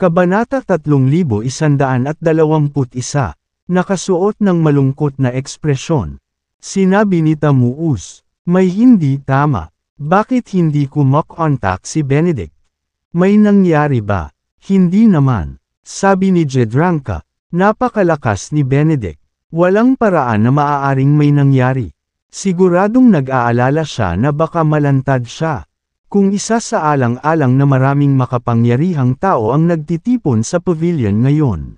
Kabanata 3121. Nakasuot ng malungkot na ekspresyon. Sinabi ni Tamuus, may hindi tama. Bakit hindi ko makontak si Benedict? May nangyari ba? Hindi naman. Sabi ni Jedranka, napakalakas ni Benedict. Walang paraan na maaaring may nangyari. Siguradong nag-aalala siya na baka malantad siya. Kung isa sa alang-alang na maraming makapangyarihang tao ang nagtitipon sa pavilion ngayon.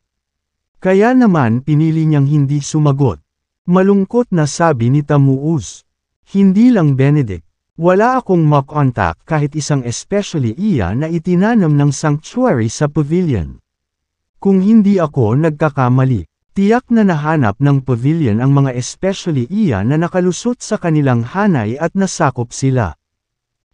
Kaya naman pinili niyang hindi sumagot. Malungkot na sabi ni Tamuus. Hindi lang Benedict. Wala akong makontak kahit isang especially iya na itinanam ng sanctuary sa pavilion. Kung hindi ako nagkakamali, tiyak na nahanap ng pavilion ang mga especially iya na nakalusot sa kanilang hanay at nasakop sila.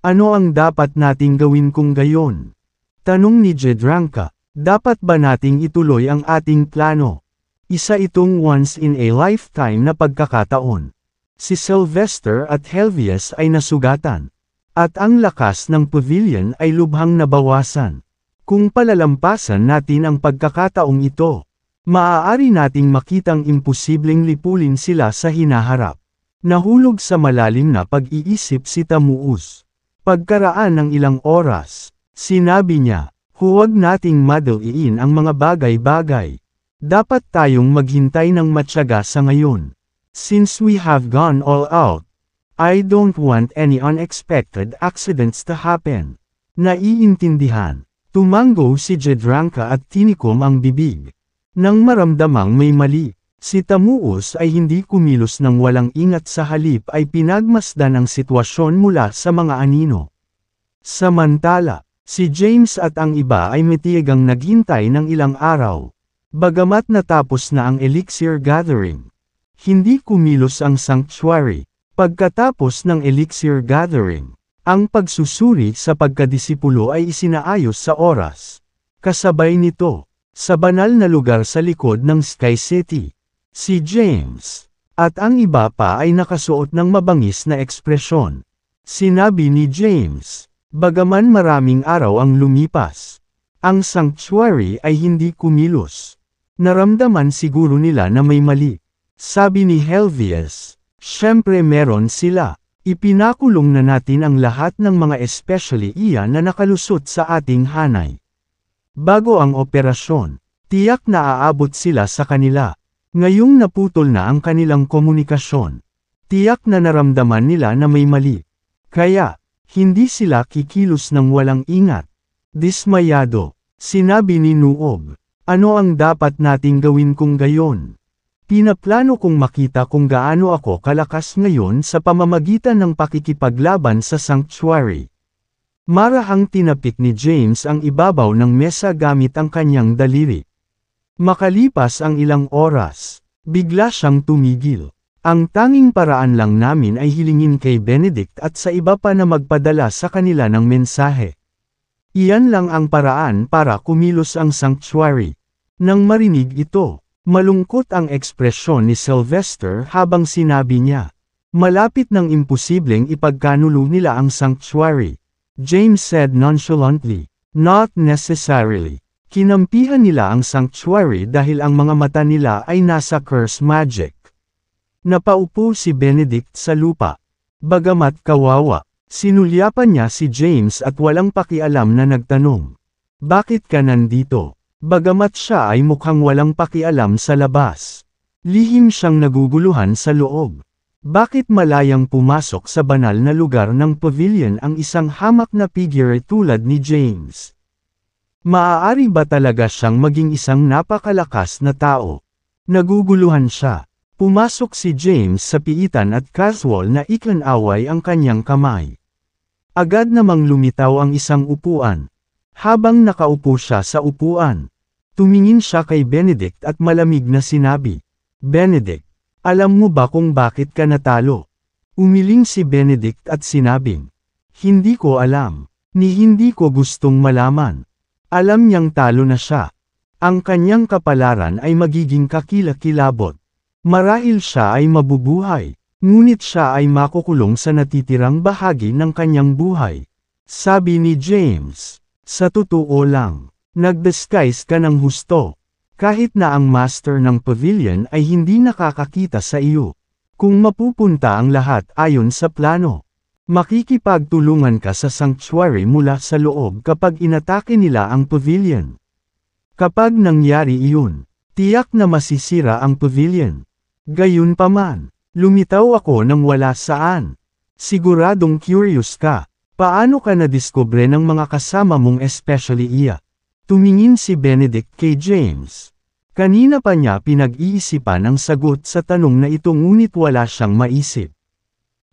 Ano ang dapat nating gawin kung gayon? Tanong ni Jedranka, dapat ba nating ituloy ang ating plano? Isa itong once in a lifetime na pagkakataon. Si Sylvester at Helvius ay nasugatan. At ang lakas ng pavilion ay lubhang nabawasan. Kung palalampasan natin ang pagkakataong ito, maaari nating makitang imposibleng lipulin sila sa hinaharap. Nahulog sa malalim na pag-iisip si Tamuus. Pagkaraan ng ilang oras, sinabi niya, huwag nating madaliin ang mga bagay-bagay. Dapat tayong maghintay ng matyaga sa ngayon. Since we have gone all out, I don't want any unexpected accidents to happen. Naiintindihan. Tumango si Jedranka at tinikom ang bibig. Nang maramdamang may mali, si Tamuus ay hindi kumilos ng walang ingat, sa halip ay pinagmasdan ang sitwasyon mula sa mga anino. Samantala, si James at ang iba ay matiyagang naghintay ng ilang araw. Bagamat natapos na ang elixir gathering, hindi kumilos ang sanctuary. Pagkatapos ng elixir gathering, ang pagsusuri sa pagkadisipulo ay isinaayos sa oras. Kasabay nito, sa banal na lugar sa likod ng Sky City, si James at ang iba pa ay nakasuot ng mabangis na ekspresyon. Sinabi ni James, bagaman maraming araw ang lumipas, ang sanctuary ay hindi kumilos. Naramdaman siguro nila na may mali. Sabi ni Helvius, syempre meron sila. Ipinakulong na natin ang lahat ng mga especially iya na nakalusot sa ating hanay. Bago ang operasyon, tiyak na aabot sila sa kanila. Ngayong naputol na ang kanilang komunikasyon, tiyak na naramdaman nila na may mali. Kaya, hindi sila kikilos ng walang ingat. Dismayado, sinabi ni Nuob, ano ang dapat nating gawin kung gayon? Pinaplano kong makita kung gaano ako kalakas ngayon sa pamamagitan ng pakikipaglaban sa sanctuary. Marahang tinapik ni James ang ibabaw ng mesa gamit ang kanyang daliri. Makalipas ang ilang oras, bigla siyang tumigil. Ang tanging paraan lang namin ay hilingin kay Benedict at sa iba pa na magpadala sa kanila ng mensahe. Iyan lang ang paraan para kumilos ang sanctuary. Nang marinig ito, malungkot ang ekspresyon ni Sylvester habang sinabi niya, malapit ng imposibleng ipagkanulo nila ang sanctuary. James said nonchalantly, not necessarily. Kinampihan nila ang sanctuary dahil ang mga mata nila ay nasa curse magic. Napaupo si Benedict sa lupa. Bagamat kawawa, sinulyapan niya si James at walang pakialam na nagtanong, bakit ka nandito? Bagamat siya ay mukhang walang pakialam sa labas. Lihim siyang naguguluhan sa loob. Bakit malayang pumasok sa banal na lugar ng pavilion ang isang hamak na figure tulad ni James? Maaari ba talaga siyang maging isang napakalakas na tao? Naguguluhan siya. Pumasok si James sa piitan at casual na iklanaway ang kanyang kamay. Agad namang lumitaw ang isang upuan. Habang nakaupo siya sa upuan, tumingin siya kay Benedict at malamig na sinabi, Benedict, alam mo ba kung bakit ka natalo? Umiling si Benedict at sinabing, hindi ko alam, ni hindi ko gustong malaman. Alam niyang talo na siya. Ang kanyang kapalaran ay magiging kakilakilabot. Marahil siya ay mabubuhay, ngunit siya ay makukulong sa natitirang bahagi ng kanyang buhay. Sabi ni James, sa totoo lang, Nag-disguise ka ng husto. Kahit na ang master ng pavilion ay hindi nakakakita sa iyo. Kung mapupunta ang lahat ayon sa plano, makikipagtulungan ka sa sanctuary mula sa loob kapag inatake nila ang pavilion. Kapag nangyari iyon, tiyak na masisira ang pavilion. Gayunpaman, lumitaw ako nang wala saan. Siguradong curious ka. Paano ka nadiskubre ng mga kasama mong especially iya? Tumingin si Benedict kay James. Kanina pa niya pinag-iisipan ang sagot sa tanong na ito ngunit wala siyang maisip.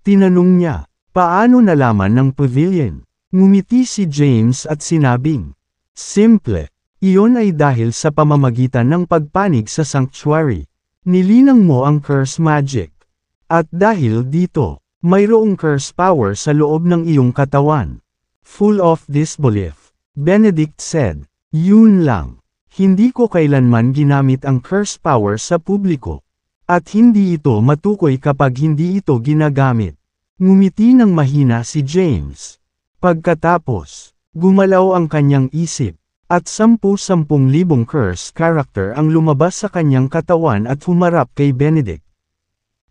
Tinanong niya, paano nalaman ng pavilion? Ngumiti si James at sinabing, simple, iyon ay dahil sa pamamagitan ng pagpanig sa sanctuary. Nilinang mo ang curse magic. At dahil dito, mayroong curse power sa loob ng iyong katawan. Full of disbelief, Benedict said. Yun lang. Hindi ko kailanman ginamit ang curse power sa publiko. At hindi ito matukoy kapag hindi ito ginagamit. Ngumiti ng mahina si James. Pagkatapos, gumalaw ang kanyang isip, at 10,000 curse character ang lumabas sa kanyang katawan at humarap kay Benedict.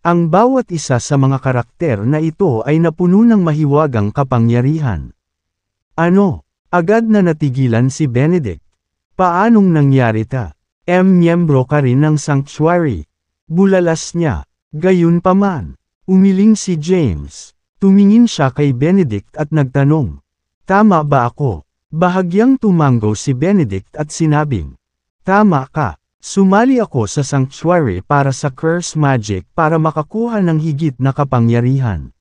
Ang bawat isa sa mga karakter na ito ay napuno ng mahiwagang kapangyarihan. Ano? Agad na natigilan si Benedict. Paanong nangyari ta? Miyembro ka rin ng sanctuary. Bulalas niya. Gayunpaman, umiling si James. Tumingin siya kay Benedict at nagtanong. Tama ba ako? Bahagyang tumanggo si Benedict at sinabing. Tama ka. Sumali ako sa sanctuary para sa curse magic para makakuha ng higit na kapangyarihan.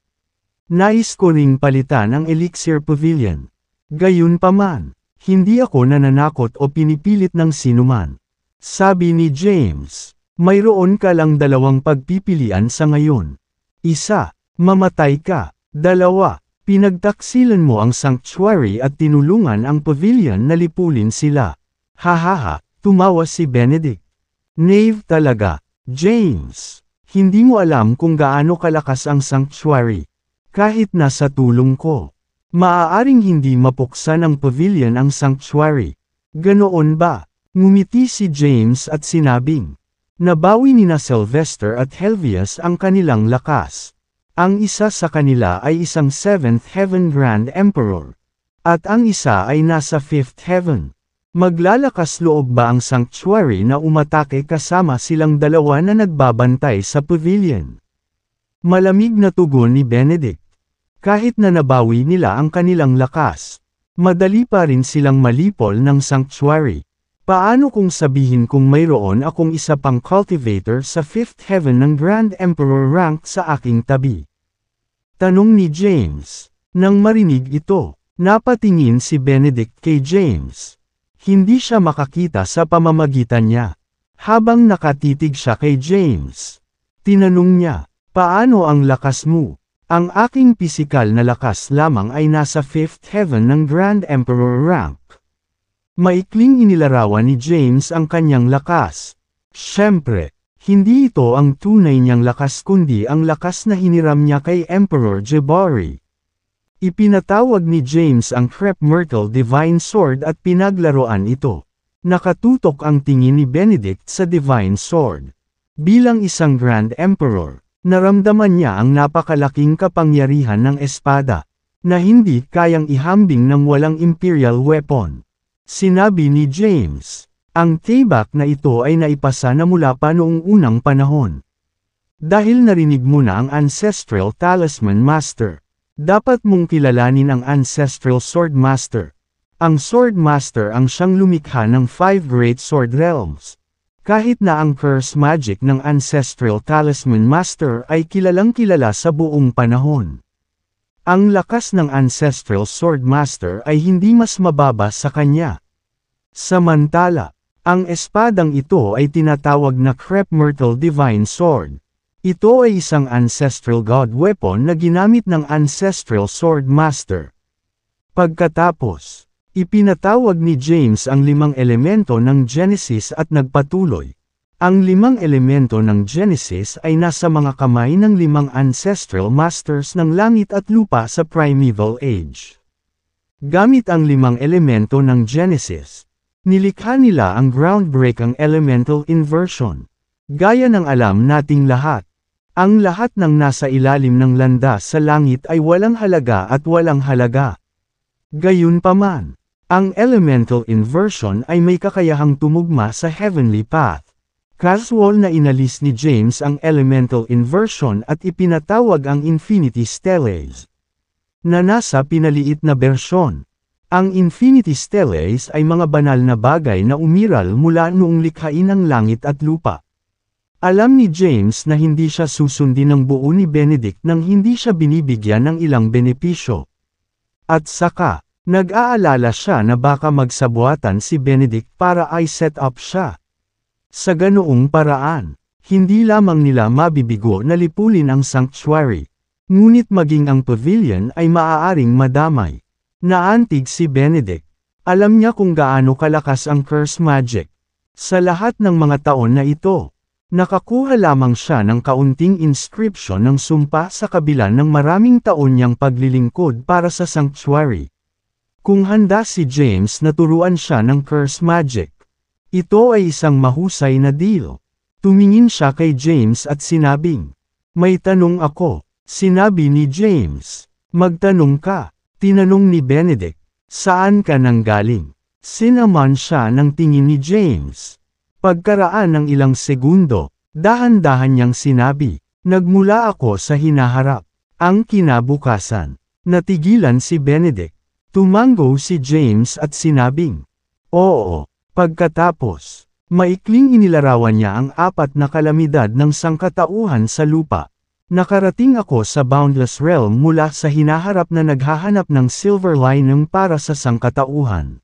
Nais ko ring palitan ang Elixir Pavilion. Gayunpaman, hindi ako nananakot o pinipilit ng sinuman. Sabi ni James, mayroon ka lang dalawang pagpipilian sa ngayon. Isa, mamatay ka. Dalawa, pinagtaksilan mo ang sanctuary at tinulungan ang pavilion na lipulin sila. Hahaha, tumawa si Benedict. Knave talaga, James. Hindi mo alam kung gaano kalakas ang sanctuary. Kahit nasa tulong ko. Maaaring hindi mapuksan ng pavilion ang sanctuary. Ganoon ba? Ngumiti si James at sinabing. Nabawi ni na Sylvester at Helvius ang kanilang lakas. Ang isa sa kanila ay isang 7th Heaven Grand Emperor. At ang isa ay nasa 5th Heaven. Maglalakas loob ba ang sanctuary na umatake kasama silang dalawa na nagbabantay sa pavilion? Malamig na tugon ni Benedict. Kahit na nabawi nila ang kanilang lakas, madali pa rin silang malipol ng sanctuary. Paano kung sabihin kung mayroon akong isa pang cultivator sa 5th Heaven ng Grand Emperor rank sa aking tabi? Tanong ni James. Nang marinig ito, napatingin si Benedict kay James. Hindi siya makakita sa pamamagitan niya. Habang nakatitig siya kay James, tinanong niya, paano ang lakas mo? Ang aking pisikal na lakas lamang ay nasa 5th Heaven ng Grand Emperor rank. Maikling inilarawan ni James ang kanyang lakas. Siyempre, hindi ito ang tunay niyang lakas kundi ang lakas na hiniram niya kay Emperor Jabari. Ipinatawag ni James ang Crep Myrtle Divine Sword at pinaglaruan ito. Nakatutok ang tingin ni Benedict sa Divine Sword. Bilang isang Grand Emperor, naramdaman niya ang napakalaking kapangyarihan ng espada, na hindi kayang ihambing ng walang imperial weapon. Sinabi ni James, ang tibak na ito ay naipasa na mula pa noong unang panahon. Dahil narinig mo na ang Ancestral Talisman Master, dapat mong kilalanin ang Ancestral Sword Master. Ang Sword Master ang siyang lumikha ng 5 Great Sword Realms. Kahit na ang curse magic ng Ancestral Talisman Master ay kilalang kilala sa buong panahon. Ang lakas ng Ancestral Sword Master ay hindi mas mababa sa kanya. Samantala, ang espadang ito ay tinatawag na Crep Myrtle Divine Sword. Ito ay isang Ancestral God weapon na ginamit ng Ancestral Sword Master. Pagkatapos, ipinatawag ni James ang 5 elemento ng Genesis at nagpatuloy. Ang 5 elemento ng Genesis ay nasa mga kamay ng 5 Ancestral Masters ng langit at lupa sa Primeval Age. Gamit ang 5 elemento ng Genesis, Nilikha nila ang groundbreaking elemental inversion. Gaya ng alam nating lahat. Ang lahat ng nasa ilalim ng landas sa langit ay walang halaga at walang halaga. Gayunpaman, ang elemental inversion ay may kakayahang tumugma sa heavenly path. Casual na inalis ni James ang elemental inversion at ipinatawag ang infinity steles, na nasa pinaliit na bersyon. Ang infinity steles ay mga banal na bagay na umiral mula noong likhain ng langit at lupa. Alam ni James na hindi siya susundin ng buo ni Benedict nang hindi siya binibigyan ng ilang benepisyo. At saka, nag-aalala siya na baka magsabuatan si Benedict para ay set up siya. Sa ganoong paraan, hindi lamang nila mabibigo na lipulin ang sanctuary, ngunit maging ang pavilion ay maaaring madamay. Naantig si Benedict. Alam niya kung gaano kalakas ang curse magic. Sa lahat ng mga taon na ito, nakakuha lamang siya ng kaunting inscription ng sumpa sa kabila ng maraming taon niyang paglilingkod para sa sanctuary. Kung handa si James na turuan siya ng curse magic, ito ay isang mahusay na deal. Tumingin siya kay James at sinabing, "May tanong ako." Sinabi ni James, "Magtanong ka." Tinanong ni Benedict, "Saan ka nanggaling?" Sinaman siya ng tingin ni James. Pagkaraan ng ilang segundo, dahan-dahan niyang sinabi, "Nagmula ako sa hinaharap." Ang kinabukasan, natigilan si Benedict. Tumango si James at sinabing, "Oo." Pagkatapos, maikling inilarawan niya ang 4 na kalamidad ng sangkatauhan sa lupa. "Nakarating ako sa boundless realm mula sa hinaharap na naghahanap ng silver lining para sa sangkatauhan.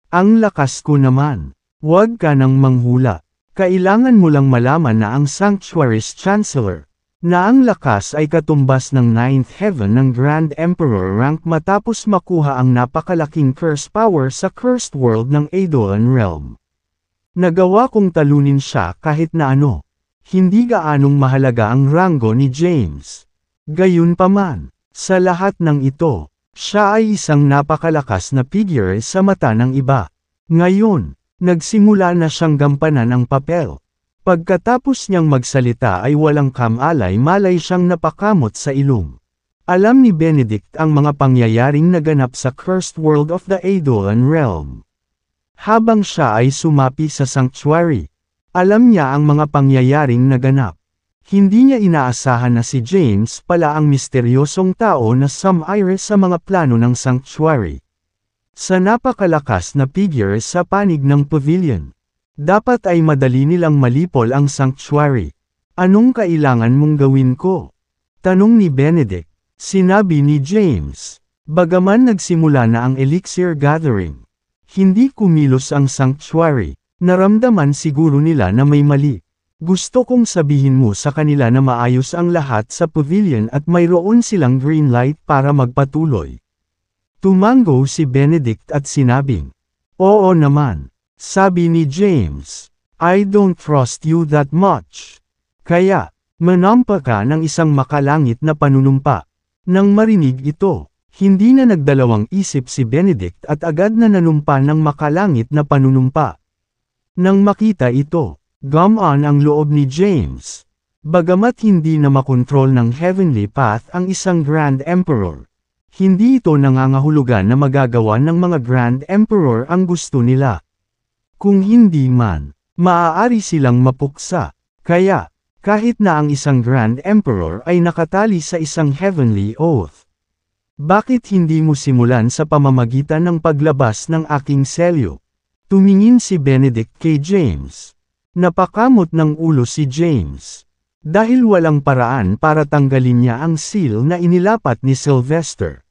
Ang lakas ko naman. Huwag ka nang manghula. Kailangan mo lang malaman na ang Sanctuary's Chancellor, na ang lakas ay katumbas ng 9th Heaven ng Grand Emperor rank matapos makuha ang napakalaking curse power sa cursed world ng Eidolon Realm. Nagawa kong talunin siya kahit na ano. Hindi gaanong mahalaga ang ranggo ni James. Gayunpaman, sa lahat ng ito, siya ay isang napakalakas na figure sa mata ng iba. Ngayon, nagsimula na siyang gampanan ang papel. Pagkatapos niyang magsalita ay walang kamalay-malay siyang napakamot sa ilong. Alam ni Benedict ang mga pangyayaring naganap sa cursed world of the Eidolon Realm. Habang siya ay sumapi sa sanctuary, alam niya ang mga pangyayaring naganap. Hindi niya inaasahan na si James pala ang misteryosong tao na sumire sa mga plano ng sanctuary. Sa napakalakas na figure sa panig ng pavilion, dapat ay madali nilang malipol ang sanctuary. "Anong kailangan mong gawin ko?" tanong ni Benedict. Sinabi ni James, "Bagaman nagsimula na ang elixir gathering, hindi kumilos ang sanctuary. Naramdaman siguro nila na may mali. Gusto kong sabihin mo sa kanila na maayos ang lahat sa pavilion at mayroon silang green light para magpatuloy." Tumango si Benedict at sinabing, "Oo naman." Sabi ni James, "I don't trust you that much. Kaya, manampa ka ng isang makalangit na panunumpa." Nang marinig ito, hindi na nagdalawang isip si Benedict at agad na nanumpa ng makalangit na panunumpa. Nang makita ito, gumaan ang loob ni James. Bagamat hindi na makontrol ng heavenly path ang isang Grand Emperor, hindi ito nangangahulugan na magagawa ng mga Grand Emperor ang gusto nila. Kung hindi man, maaari silang mapuksa. Kaya, kahit na ang isang Grand Emperor ay nakatali sa isang heavenly oath, bakit hindi mo simulan sa pamamagitan ng paglabas ng aking selyo? Tumingin si Benedict kay James. Napakamot ng ulo si James. Dahil walang paraan para tanggalin niya ang seal na inilapat ni Sylvester.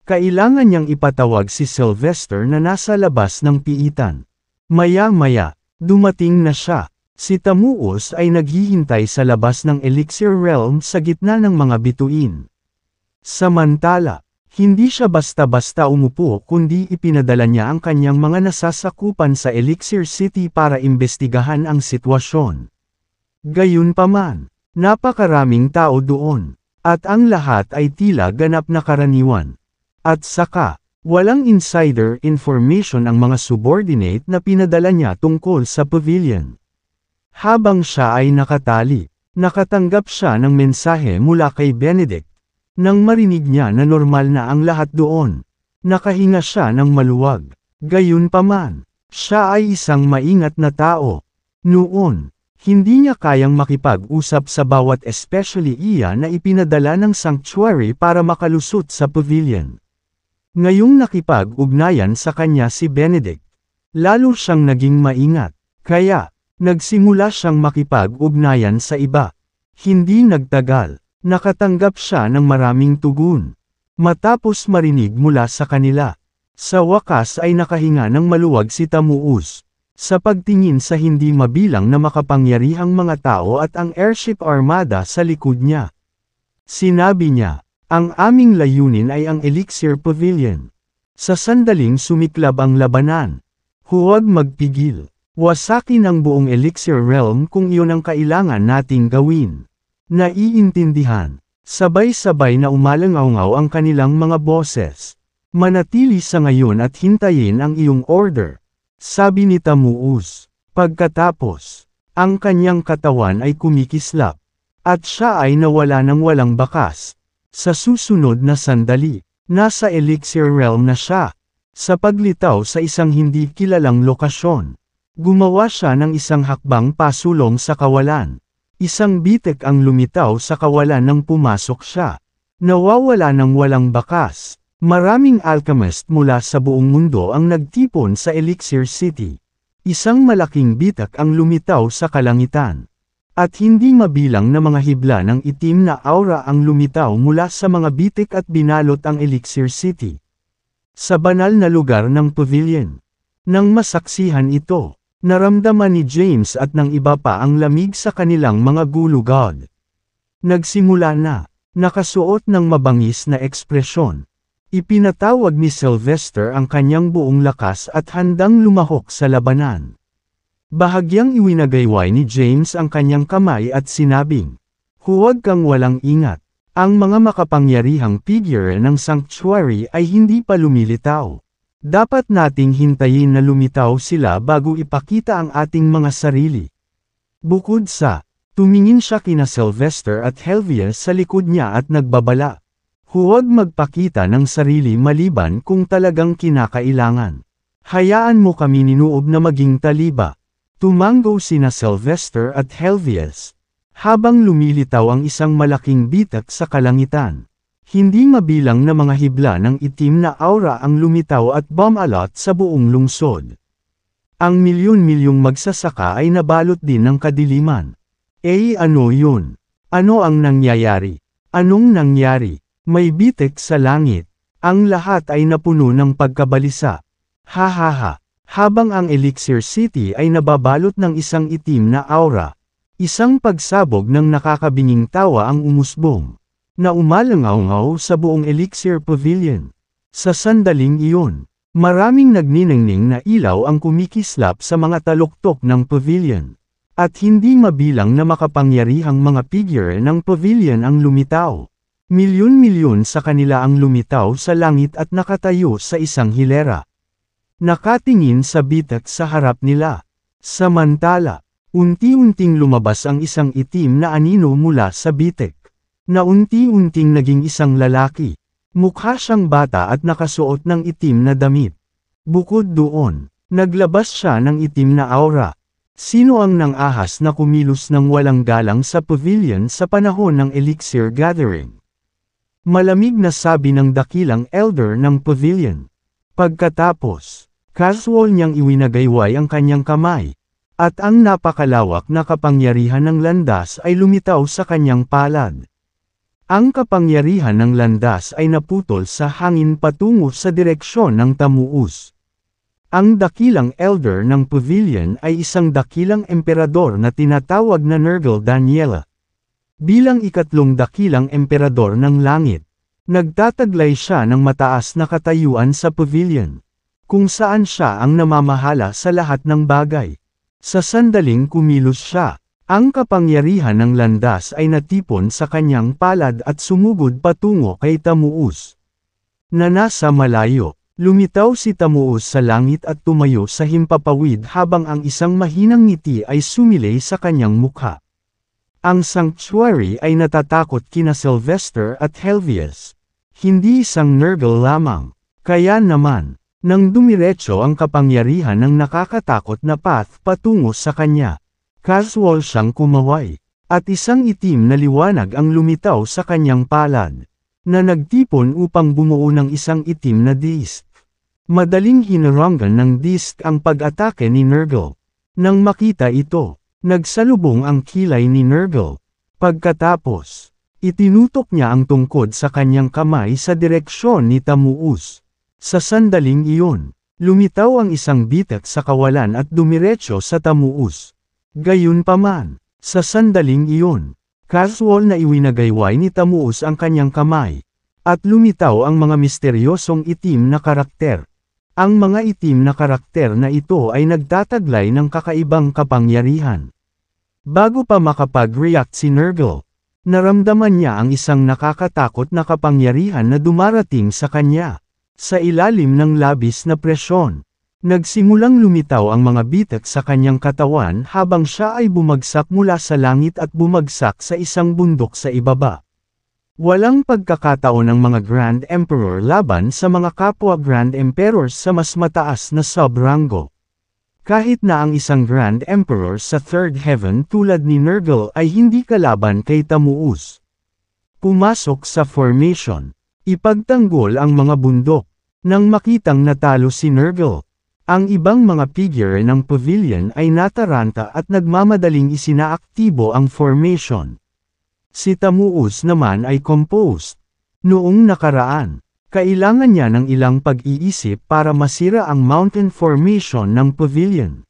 Kailangan niyang ipatawag si Sylvester na nasa labas ng piitan. Maya-maya, dumating na siya. Si Tamuos ay naghihintay sa labas ng Elixir Realm sa gitna ng mga bituin. Samantala, hindi siya basta-basta umupo kundi ipinadala niya ang kanyang mga nasasakupan sa Elixir City para imbestigahan ang sitwasyon. Gayunpaman, napakaraming tao doon, at ang lahat ay tila ganap na karaniwan. At saka, Walang insider information ang mga subordinate na pinadala niya tungkol sa pavilion. Habang siya ay nakatali, nakatanggap siya ng mensahe mula kay Benedict. Nang marinig niya na normal na ang lahat doon, nakahinga siya ng maluwag. Gayunpaman, siya ay isang maingat na tao. Noon, hindi niya kayang makipag-usap sa bawat especially iya na ipinadala ng sanctuary para makalusot sa pavilion. Ngayong nakipag-ugnayan sa kanya si Benedict, lalo siyang naging maingat, kaya, nagsimula siyang makipag-ugnayan sa iba. Hindi nagtagal, nakatanggap siya ng maraming tugon. Matapos marinig mula sa kanila, sa wakas ay nakahinga ng maluwag si Tamuus, sa pagtingin sa hindi mabilang na makapangyarihang mga tao at ang airship armada sa likod niya. Sinabi niya, ang aming layunin ay ang Elixir Pavilion. Sa sandaling sumiklab ang labanan. Huwag magpigil. Wasakin ang buong Elixir Realm kung iyon ang kailangan nating gawin. Naiintindihan. Sabay-sabay na umalangaw ang kanilang mga boses. Manatili sa ngayon at hintayin ang iyong order, sabi ni Tamuus. Pagkatapos, ang kanyang katawan ay kumikislap, at siya ay nawala ng walang bakas. Sa susunod na sandali, nasa Elixir Realm na siya. Sa paglitaw sa isang hindi kilalang lokasyon, gumawa siya ng isang hakbang pasulong sa kawalan. Isang bitek ang lumitaw sa kawalan nang pumasok siya. Nawawala ng walang bakas. Maraming alchemist mula sa buong mundo ang nagtipon sa Elixir City. Isang malaking bitak ang lumitaw sa kalangitan. At hindi mabilang na mga hibla ng itim na aura ang lumitaw mula sa mga bitik at binalot ang Elixir City. Sa banal na lugar ng pavilion. Nang masaksihan ito, naramdaman ni James at ng iba pa ang lamig sa kanilang mga gulugod. Nagsimula na, nakasuot ng mabangis na ekspresyon. Ipinatawag ni Sylvester ang kanyang buong lakas at handang lumahok sa labanan. Bahagyang iwinagayway ni James ang kanyang kamay at sinabing, huwag kang walang ingat. Ang mga makapangyarihang figure ng sanctuary ay hindi pa lumilitaw. Dapat nating hintayin na lumitaw sila bago ipakita ang ating mga sarili. Bukod sa, tumingin siya kina Sylvester at Helvius sa likod niya at nagbabala. Huwag magpakita ng sarili maliban kung talagang kinakailangan. Hayaan mo kami ninuob na maging taliba. Tumango sina Sylvester at Helvius. Habang lumilitaw ang isang malaking bitak sa kalangitan. Hindi mabilang na mga hibla ng itim na aura ang lumitaw at bumalot sa buong lungsod. Ang milyon-milyong magsasaka ay nabalot din ng kadiliman. Ano yun? Ano ang nangyayari? Anong nangyari? May bitik sa langit. Ang lahat ay napuno ng pagkabalisa. Ha. Habang ang Elixir City ay nababalot ng isang itim na aura. Isang pagsabog ng nakakabinging tawa ang umusbong. Na umalangaw sa buong Elixir Pavilion. Sa sandaling iyon, maraming nagniningning na ilaw ang kumikislap sa mga taluktok ng pavilion. At hindi mabilang na makapangyarihang mga figure ng pavilion ang lumitaw. Milyon-milyon sa kanila ang lumitaw sa langit at nakatayo sa isang hilera. Nakatingin sa bitak sa harap nila. Samantala, unti-unting lumabas ang isang itim na anino mula sa bitek. Na unti-unting naging isang lalaki. Mukha siyang bata at nakasuot ng itim na damit. Bukod doon, naglabas siya ng itim na aura. Sino ang nang-ahas na kumilos ng walang galang sa pavilion sa panahon ng Elixir Gathering? Malamig na sabi ng dakilang elder ng pavilion. Pagkatapos, casual niyang iwinagayway ang kanyang kamay. At ang napakalawak na kapangyarihan ng landas ay lumitaw sa kanyang palad. Ang kapangyarihan ng landas ay naputol sa hangin patungo sa direksyon ng Tamuus. Ang dakilang elder ng pavilion ay isang dakilang emperador na tinatawag na Nergal Daniela. Bilang ikatlong dakilang emperador ng langit, nagtataglay siya ng mataas na katayuan sa pavilion, kung saan siya ang namamahala sa lahat ng bagay. Sa sandaling kumilos siya, ang kapangyarihan ng landas ay natipon sa kanyang palad at sumugod patungo kay Tamuus. Na nasa malayo, Lumitaw si Tamuos sa langit at tumayo sa himpapawid habang ang isang mahinang ngiti ay sumilay sa kanyang mukha. Ang sanctuary ay natatakot kina Sylvester at Helvius. Hindi isang Nurgle lamang. Kaya naman, nang dumiretso ang kapangyarihan ng nakakatakot na path patungo sa kanya, casual siyang kumaway, at isang itim na liwanag ang lumitaw sa kanyang palad, na nagtipon upang bumuo ng isang itim na disk. Madaling hinarangan ng disk ang pag-atake ni Nurgle. Nang makita ito, nagsalubong ang kilay ni Nurgle. Pagkatapos, itinutok niya ang tungkod sa kanyang kamay sa direksyon ni Tamuos. Sa sandaling iyon, lumitaw ang isang bitak sa kawalan at dumiretso sa Tamuos. Gayunpaman, sa sandaling iyon, casual na iwinagayway ni Tamuos ang kanyang kamay, at lumitaw ang mga misteryosong itim na karakter. Ang mga itim na karakter na ito ay nagtataglay ng kakaibang kapangyarihan. Bago pa makapag-react si Nurgle, naramdaman niya ang isang nakakatakot na kapangyarihan na dumarating sa kanya. Sa ilalim ng labis na presyon, nagsimulang lumitaw ang mga bitak sa kanyang katawan habang siya ay bumagsak mula sa langit at bumagsak sa isang bundok sa ibaba. Walang pagkakataon ng mga Grand Emperor laban sa mga kapwa Grand Emperors sa mas mataas na sub-rango. Kahit na ang isang Grand Emperor sa Third Heaven tulad ni Nurgle ay hindi kalaban kay Tamuos. Pumasok sa formation. Ipagtanggol ang mga bundok. Nang makitang natalo si Nurgle, ang ibang mga figure ng pavilion ay nataranta at nagmamadaling isinaaktibo ang formation. Si Tamuos naman ay composed. Noong nakaraan, kailangan niya ng ilang pag-iisip para masira ang mountain formation ng pavilion.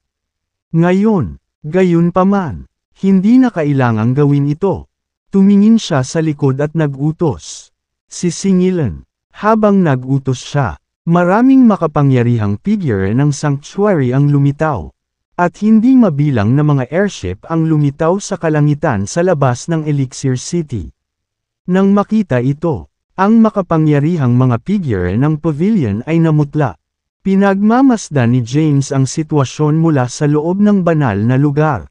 Ngayon, gayunpaman, hindi na kailangang gawin ito. Tumingin siya sa likod at nag-utos. Sisingilan. Habang nag-utos siya, maraming makapangyarihang figure ng sanctuary ang lumitaw. At hindi mabilang na mga airship ang lumitaw sa kalangitan sa labas ng Elixir City. Nang makita ito, ang makapangyarihang mga figure ng pavilion ay namutla. Pinagmamasdan ni James ang sitwasyon mula sa loob ng banal na lugar.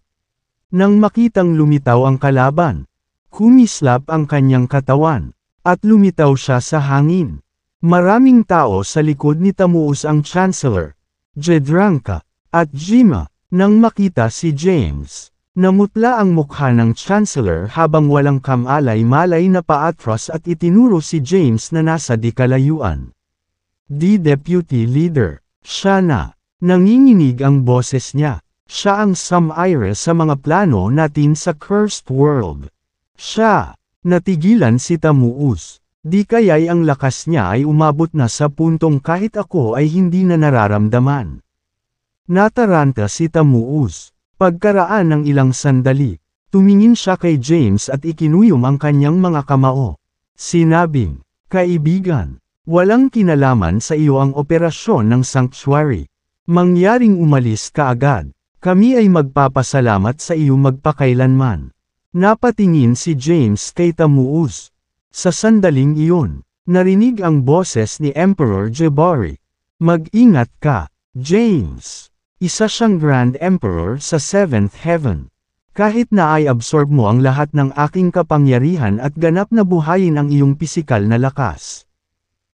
Nang makitang lumitaw ang kalaban, kumislap ang kanyang katawan, at lumitaw siya sa hangin. Maraming tao sa likod ni Tamuos ang Chancellor, Jedranka, at Jima. Nang makita si James, namutla ang mukha ng Chancellor habang walang kamalay-malay na paatras at itinuro si James na nasa di kalayuan. The Deputy Leader, siya na. Nanginginig ang boses niya. Siya ang sum-ire sa mga plano natin sa Cursed World. Siya. Natigilan si Tamuos. Di kaya'y ang lakas niya ay umabot na sa puntong kahit ako ay hindi na nararamdaman. Nataranta si Tamuos. Pagkaraan ng ilang sandali, tumingin siya kay James at ikinuyom ang kanyang mga kamao. Sinabing, "Kaibigan, walang kinalaman sa iyo ang operasyon ng sanctuary. Mangyaring umalis ka agad. Kami ay magpapasalamat sa iyo magpakailanman." Napatingin si James kay Tamuos. Sa sandaling iyon, narinig ang boses ni Emperor Jabari. "Mag-ingat ka, James. Isa siyang Grand Emperor sa 7th Heaven. Kahit na ay absorb mo ang lahat ng aking kapangyarihan at ganap na buhayin ang iyong pisikal na lakas.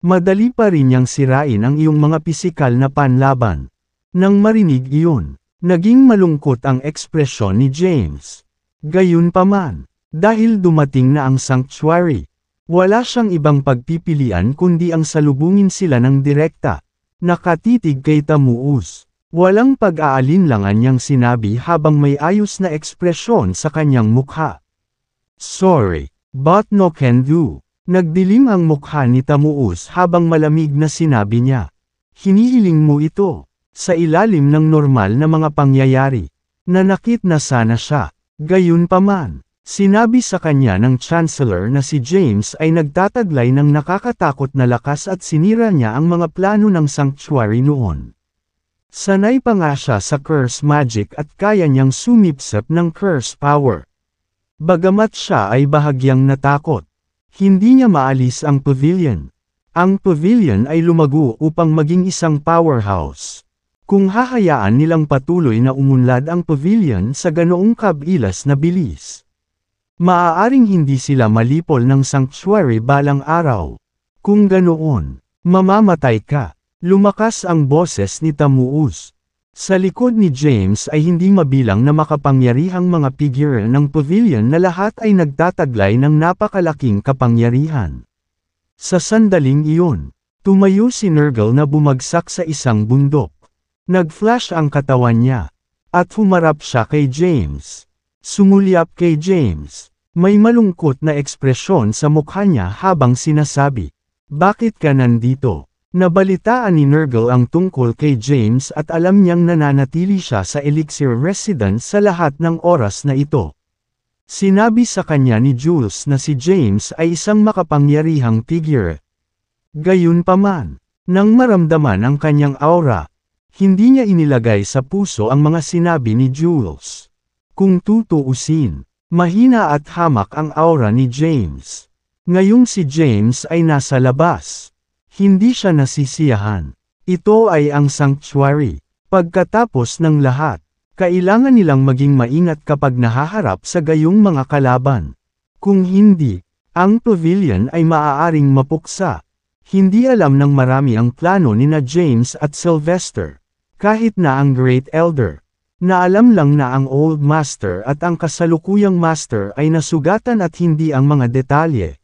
Madali pa rin niyang sirain ang iyong mga pisikal na panlaban." Nang marinig iyon, naging malungkot ang ekspresyon ni James. Gayunpaman, dahil dumating na ang sanctuary, wala siyang ibang pagpipilian kundi ang salubungin sila ng direkta. Nakatitig kay Tamuos. Walang pag-aalinlangan niyang sinabi habang may ayos na ekspresyon sa kanyang mukha. "Sorry, but no can do." Nagdilim ang mukha ni Tamuos habang malamig na sinabi niya. "Hinihiling mo ito." Sa ilalim ng normal na mga pangyayari, nanakit na sana siya. Gayunpaman, sinabi sa kanya ng Chancellor na si James ay nagtataglay ng nakakatakot na lakas at sinira niya ang mga plano ng sanctuary noon. Sanay pa nga siya sa curse magic at kaya niyang sumipsip ng curse power. Bagamat siya ay bahagyang natakot, hindi niya maalis ang pavilion. Ang pavilion ay lumago upang maging isang powerhouse. Kung hahayaan nilang patuloy na umunlad ang pavilion sa ganoong kabilas na bilis, maaaring hindi sila malipol ng sanctuary balang araw. Kung ganoon, mamamatay ka. Lumakas ang boses ni Tamuus. Sa likod ni James ay hindi mabilang na makapangyarihang mga figure ng pavilion na lahat ay nagtataglay ng napakalaking kapangyarihan. Sa sandaling iyon, tumayo si Nergal na bumagsak sa isang bundok. Nag-flash ang katawan niya, at humarap siya kay James. Sumulyap kay James. May malungkot na ekspresyon sa mukha niya habang sinasabi, "Bakit ka nandito?" Nabalitaan ni Nergal ang tungkol kay James at alam niyang nananatili siya sa Elixir Residence sa lahat ng oras na ito. Sinabi sa kanya ni Jules na si James ay isang makapangyarihang figure. Gayunpaman, nang maramdaman ang kanyang aura, hindi niya inilagay sa puso ang mga sinabi ni Jules. Kung tutuusin, mahina at hamak ang aura ni James. Ngayong si James ay nasa labas. Hindi siya nasisiyahan. Ito ay ang sanctuary. Pagkatapos ng lahat, kailangan nilang maging maingat kapag nahaharap sa gayong mga kalaban. Kung hindi, ang pavilion ay maaaring mapuksa. Hindi alam ng marami ang plano ni na James at Sylvester. Kahit na ang Great Elder. Naalam lang na ang Old Master at ang kasalukuyang Master ay nasugatan at hindi ang mga detalye.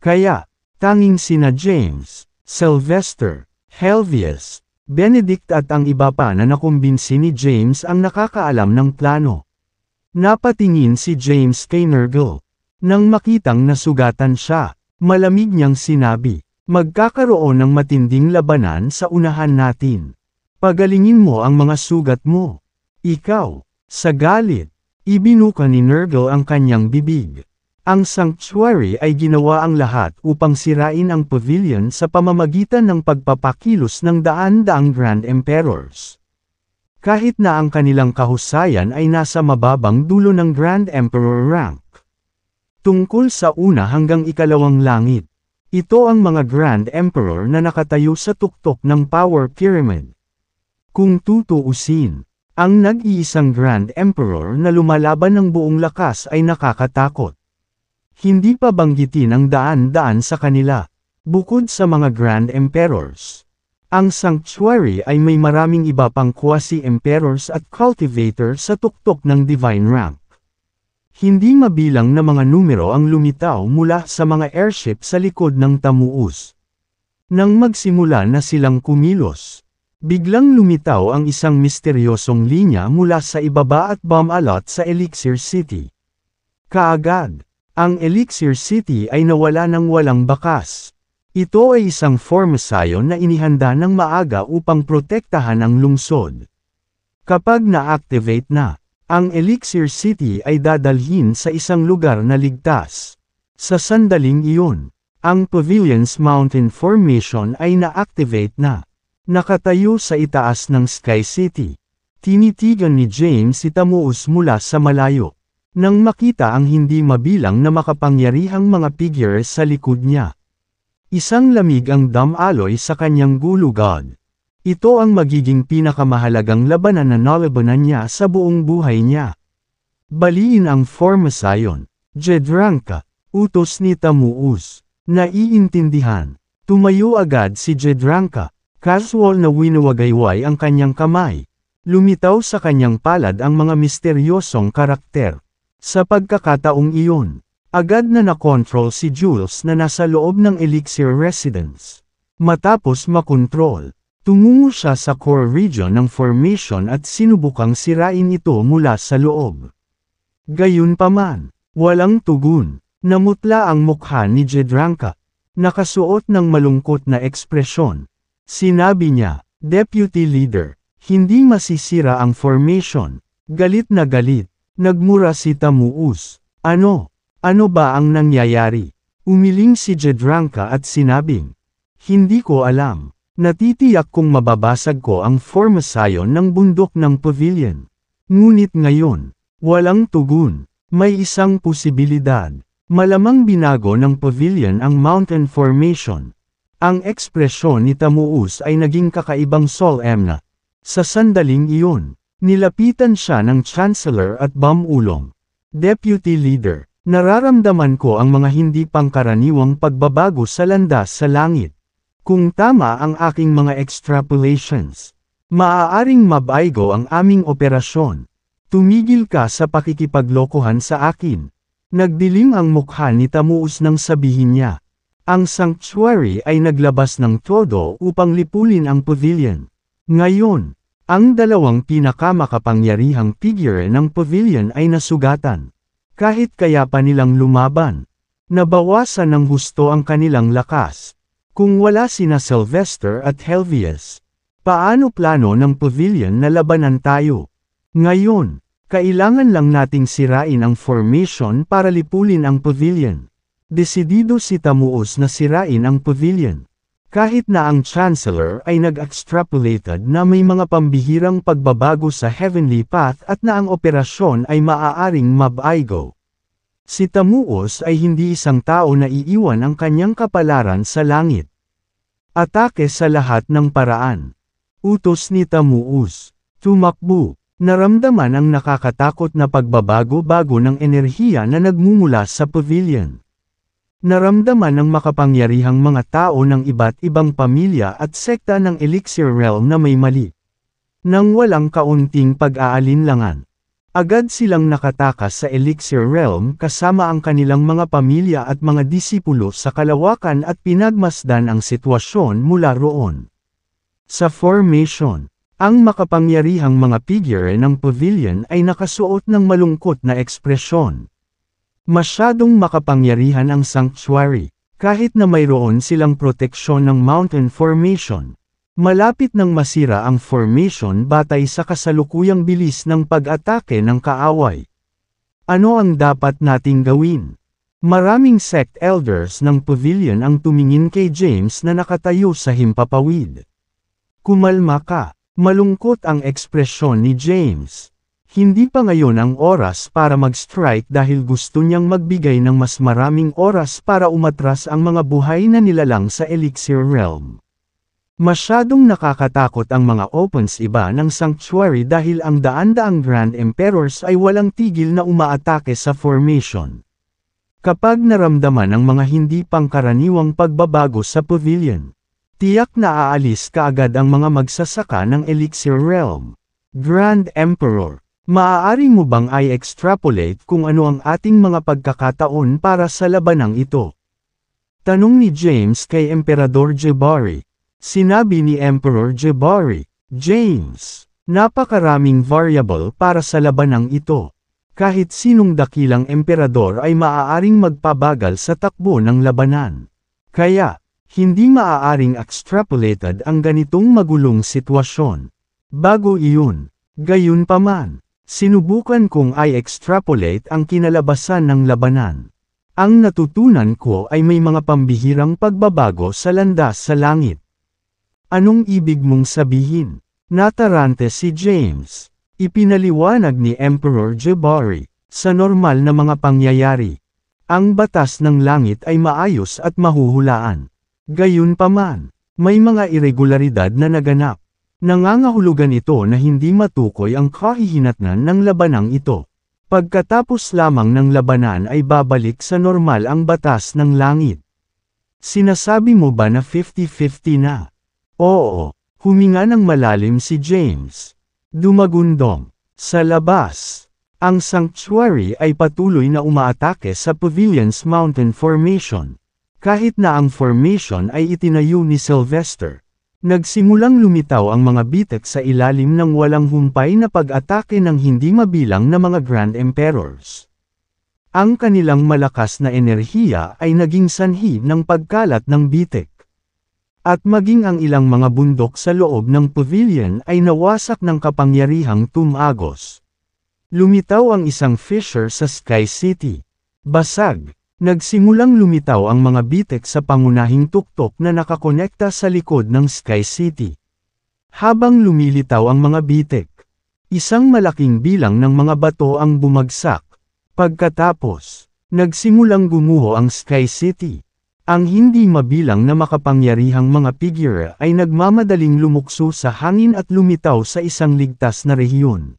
Kaya, tanging sina James, Sylvester, Helvius, Benedict at ang iba pa na nakumbinsi ni James ang nakakaalam ng plano. Napatingin si James kay Nergal. Nang makitang nasugatan siya, malamig niyang sinabi, "Magkakaroon ng matinding labanan sa unahan natin. Pagalingin mo ang mga sugat mo." Ikaw, sa galit, ibinuka ni Nergal ang kanyang bibig. Ang sanctuary ay ginawa ang lahat upang sirain ang pavilion sa pamamagitan ng pagpapakilos ng daan-daang Grand Emperors. Kahit na ang kanilang kahusayan ay nasa mababang dulo ng Grand Emperor rank. Tungkol sa una hanggang ikalawang langit, ito ang mga Grand Emperor na nakatayo sa tuktok ng Power Pyramid. Kung tutuusin, ang nag-iisang Grand Emperor na lumalaban ng buong lakas ay nakakatakot. Hindi pa banggitin ang daan-daan sa kanila. Bukod sa mga Grand Emperors, ang Sanctuary ay may maraming iba pang quasi-emperors at cultivators sa tuktok ng divine rank. Hindi mabilang na mga numero ang lumitaw mula sa mga airship sa likod ng Tamuus. Nang magsimula na silang kumilos, biglang lumitaw ang isang misteryosong linya mula sa ibaba at bomb alot sa Elixir City. Kaagad, ang Elixir City ay nawala ng walang bakas. Ito ay isang formasayon na inihanda ng maaga upang protektahan ang lungsod. Kapag na-activate na, ang Elixir City ay dadalhin sa isang lugar na ligtas. Sa sandaling iyon, ang Pavilion's Mountain Formation ay na-activate na. Nakatayo sa itaas ng Sky City. Tinitigan ni James si Tamuus mula sa malayo. Nang makita ang hindi mabilang na makapangyarihang mga figures sa likod niya. Isang lamig ang damaloy sa kanyang gulugod. Ito ang magiging pinakamahalagang labanan na nalabanan niya sa buong buhay niya. Baliin ang formasayon. Jedranka, utos ni Tamuus. Naiintindihan. Tumayo agad si Jedranka. Casual na winuwagayway ang kanyang kamay. Lumitaw sa kanyang palad ang mga misteryosong karakter. Sa pagkakataong iyon, agad na nakontrol si Jules na nasa loob ng Elixir Residence. Matapos makontrol, tumungo siya sa core region ng formation at sinubukang sirain ito mula sa loob. Gayunpaman, walang tugon. Namutla ang mukha ni Jedranka. Nakasuot ng malungkot na ekspresyon. Sinabi niya, "Deputy Leader, hindi masisira ang formation." Galit na galit. Nagmura si Tamuus. Ano ba ang nangyayari? Umiling si Jedranka at sinabing, "Hindi ko alam. Natitiyak kong mababasag ko ang formasayon ng bundok ng pavilion. Ngunit ngayon, walang tugon. May isang posibilidad. Malamang binago ng pavilion ang mountain formation. Ang ekspresyon ni Tamuus ay naging kakaibang solemn. Sa sandaling iyon, nilapitan siya ng Chancellor at Bamulong, Deputy Leader. Nararamdaman ko ang mga hindi pangkaraniwang pagbabago sa landas sa langit. Kung tama ang aking mga extrapolations, maaaring mabaygo ang aming operasyon. Tumigil ka sa pakikipaglokohan sa akin. Nagdilim ang mukha ni Tamuus nang sabihin niya. Ang sanctuary ay naglabas ng todo upang lipulin ang pavilion. Ngayon, ang dalawang pinakamakapangyarihang figure ng pavilion ay nasugatan. Kahit kaya pa nilang lumaban, nabawasan ng husto ang kanilang lakas. Kung wala sina Sylvester at Helvius, paano plano ng pavilion na labanan tayo? Ngayon, kailangan lang nating sirain ang formation para lipulin ang pavilion. Desidido si Tamuus na sirain ang pavilion. Kahit na ang Chancellor ay nag-extrapolated na may mga pambihirang pagbabago sa Heavenly Path at na ang operasyon ay maaaring mabaygo. Si Tamuus ay hindi isang tao na iiwan ang kanyang kapalaran sa langit. Atake sa lahat ng paraan. Utos ni Tamuus. Tumakbo. Naramdaman ang nakakatakot na pagbabago-bago ng enerhiya na nagmumula sa pavilion. Naramdaman ng makapangyarihang mga tao ng iba't ibang pamilya at sekta ng Elixir Realm na may mali. Nang walang kaunting pag-aalinlangan, agad silang nakatakas sa Elixir Realm kasama ang kanilang mga pamilya at mga disipulo sa kalawakan at pinagmasdan ang sitwasyon mula roon. Sa formation, ang makapangyarihang mga figure ng pavilion ay nakasuot ng malungkot na ekspresyon. Masyadong makapangyarihan ang sanctuary, kahit na mayroon silang proteksyon ng mountain formation. Malapit nang masira ang formation batay sa kasalukuyang bilis ng pag-atake ng kaaway. Ano ang dapat nating gawin? Maraming sect elders ng pavilion ang tumingin kay James na nakatayo sa himpapawid. Kumalma ka, malungkot ang ekspresyon ni James. Hindi pa ngayon ang oras para mag-strike dahil gusto niyang magbigay ng mas maraming oras para umatras ang mga buhay na nilalang sa Elixir Realm. Masyadong nakakatakot ang mga opens iba ng sanctuary dahil ang daan-daang Grand Emperors ay walang tigil na umaatake sa formation. Kapag naramdaman ang mga hindi pangkaraniwang pagbabago sa pavilion, tiyak na aalis kaagad ang mga magsasaka ng Elixir Realm. Grand Emperor, maaari mo bang i-extrapolate kung ano ang ating mga pagkakataon para sa labanang ito? Tanong ni James kay Emperador Jabari. Sinabi ni Emperor Jabari, James, napakaraming variable para sa labanang ito. Kahit sinong dakilang emperador ay maaaring magpabagal sa takbo ng labanan. Kaya, hindi maaaring extrapolated ang ganitong magulong sitwasyon. Bago iyon, gayunpaman, sinubukan kong i-extrapolate ang kinalabasan ng labanan. Ang natutunan ko ay may mga pambihirang pagbabago sa landas sa langit. Anong ibig mong sabihin? Natarante si James. Ipinaliwanag ni Emperor Jabari, sa normal na mga pangyayari. Ang batas ng langit ay maayos at mahuhulaan. Gayunpaman, may mga irregularidad na naganap. Nangangahulugan ito na hindi matukoy ang kahihinatnan ng labanang ito. Pagkatapos lamang ng labanan ay babalik sa normal ang batas ng langit. Sinasabi mo ba na 50-50 na? Oo, huminga ng malalim si James. Dumagundong. Sa labas, ang sanctuary ay patuloy na umaatake sa pavilion's mountain formation. Kahit na ang formation ay itinayo ni Sylvester. Nagsimulang lumitaw ang mga bitek sa ilalim ng walang humpay na pag-atake ng hindi mabilang na mga Grand Emperors. Ang kanilang malakas na enerhiya ay naging sanhi ng pagkalat ng bitek. At maging ang ilang mga bundok sa loob ng pavilion ay nawasak ng kapangyarihang tumagos. Lumitaw ang isang fissure sa Sky City. Basag. Nagsimulang lumitaw ang mga bitek sa pangunahing tuktok na nakakonekta sa likod ng Sky City. Habang lumilitaw ang mga bitek, isang malaking bilang ng mga bato ang bumagsak. Pagkatapos, nagsimulang gumuho ang Sky City. Ang hindi mabilang na makapangyarihang mga figure ay nagmamadaling lumukso sa hangin at lumitaw sa isang ligtas na rehiyon.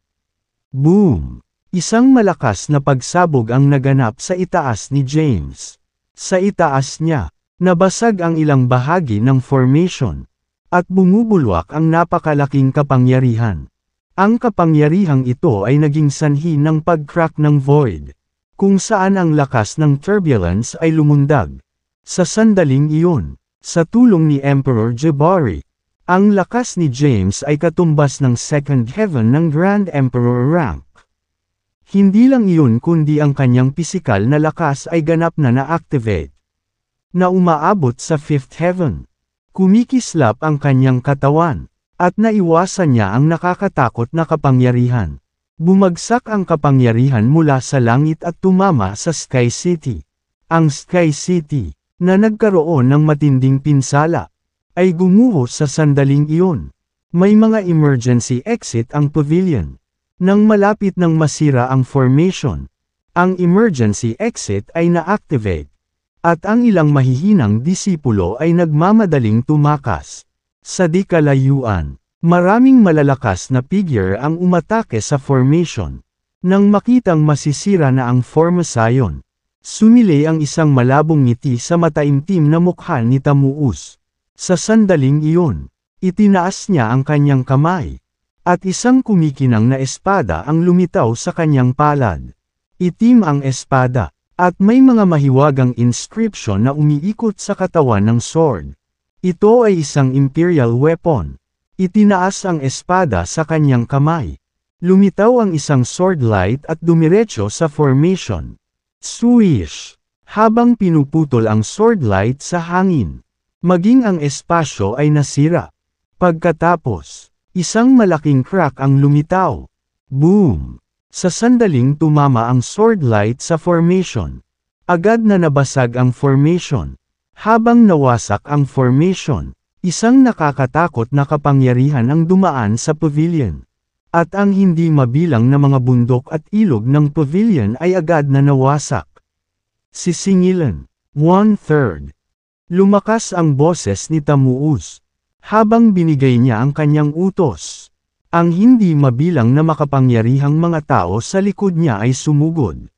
Boom! Isang malakas na pagsabog ang naganap sa itaas ni James. Sa itaas niya, nabasag ang ilang bahagi ng formation, at bumubulwak ang napakalaking kapangyarihan. Ang kapangyarihang ito ay naging sanhi ng pag-crack ng void, kung saan ang lakas ng turbulence ay lumundag. Sa sandaling iyon, sa tulong ni Emperor Jabari, ang lakas ni James ay katumbas ng second heaven ng Grand Emperor rank. Hindi lang iyon kundi ang kanyang pisikal na lakas ay ganap na na-activate, na umaabot sa fifth heaven. Kumikislap ang kanyang katawan, at naiwasan niya ang nakakatakot na kapangyarihan. Bumagsak ang kapangyarihan mula sa langit at tumama sa Sky City. Ang Sky City, na nagkaroon ng matinding pinsala, ay gumuho sa sandaling iyon. May mga emergency exit ang pavilion. Nang malapit nang masira ang formation, ang emergency exit ay na-activate, at ang ilang mahihinang disipulo ay nagmamadaling tumakas. Sa di kalayuan, maraming malalakas na figure ang umatake sa formation. Nang makitang masisira na ang formasayon, sumilay ang isang malabong ngiti sa mataimtim na mukha ni Tamuus. Sa sandaling iyon, itinaas niya ang kanyang kamay, at isang kumikinang na espada ang lumitaw sa kanyang palad. Itim ang espada, at may mga mahiwagang inscription na umiikot sa katawan ng sword. Ito ay isang imperial weapon. Itinaas ang espada sa kanyang kamay. Lumitaw ang isang sword light at dumiretso sa formation. Swish! Habang pinuputol ang sword light sa hangin, maging ang espasyo ay nasira. Pagkatapos, isang malaking crack ang lumitaw. Boom! Sa sandaling tumama ang sword light sa formation, agad na nabasag ang formation. Habang nawasak ang formation, isang nakakatakot na kapangyarihan ang dumaan sa pavilion. At ang hindi mabilang na mga bundok at ilog ng pavilion ay agad na nawasak. Sisingilan. 1/3. Lumakas ang boses ni Tamuus, habang binigay niya ang kanyang utos. Ang hindi mabilang na makapangyarihang mga tao sa likod niya ay sumugod.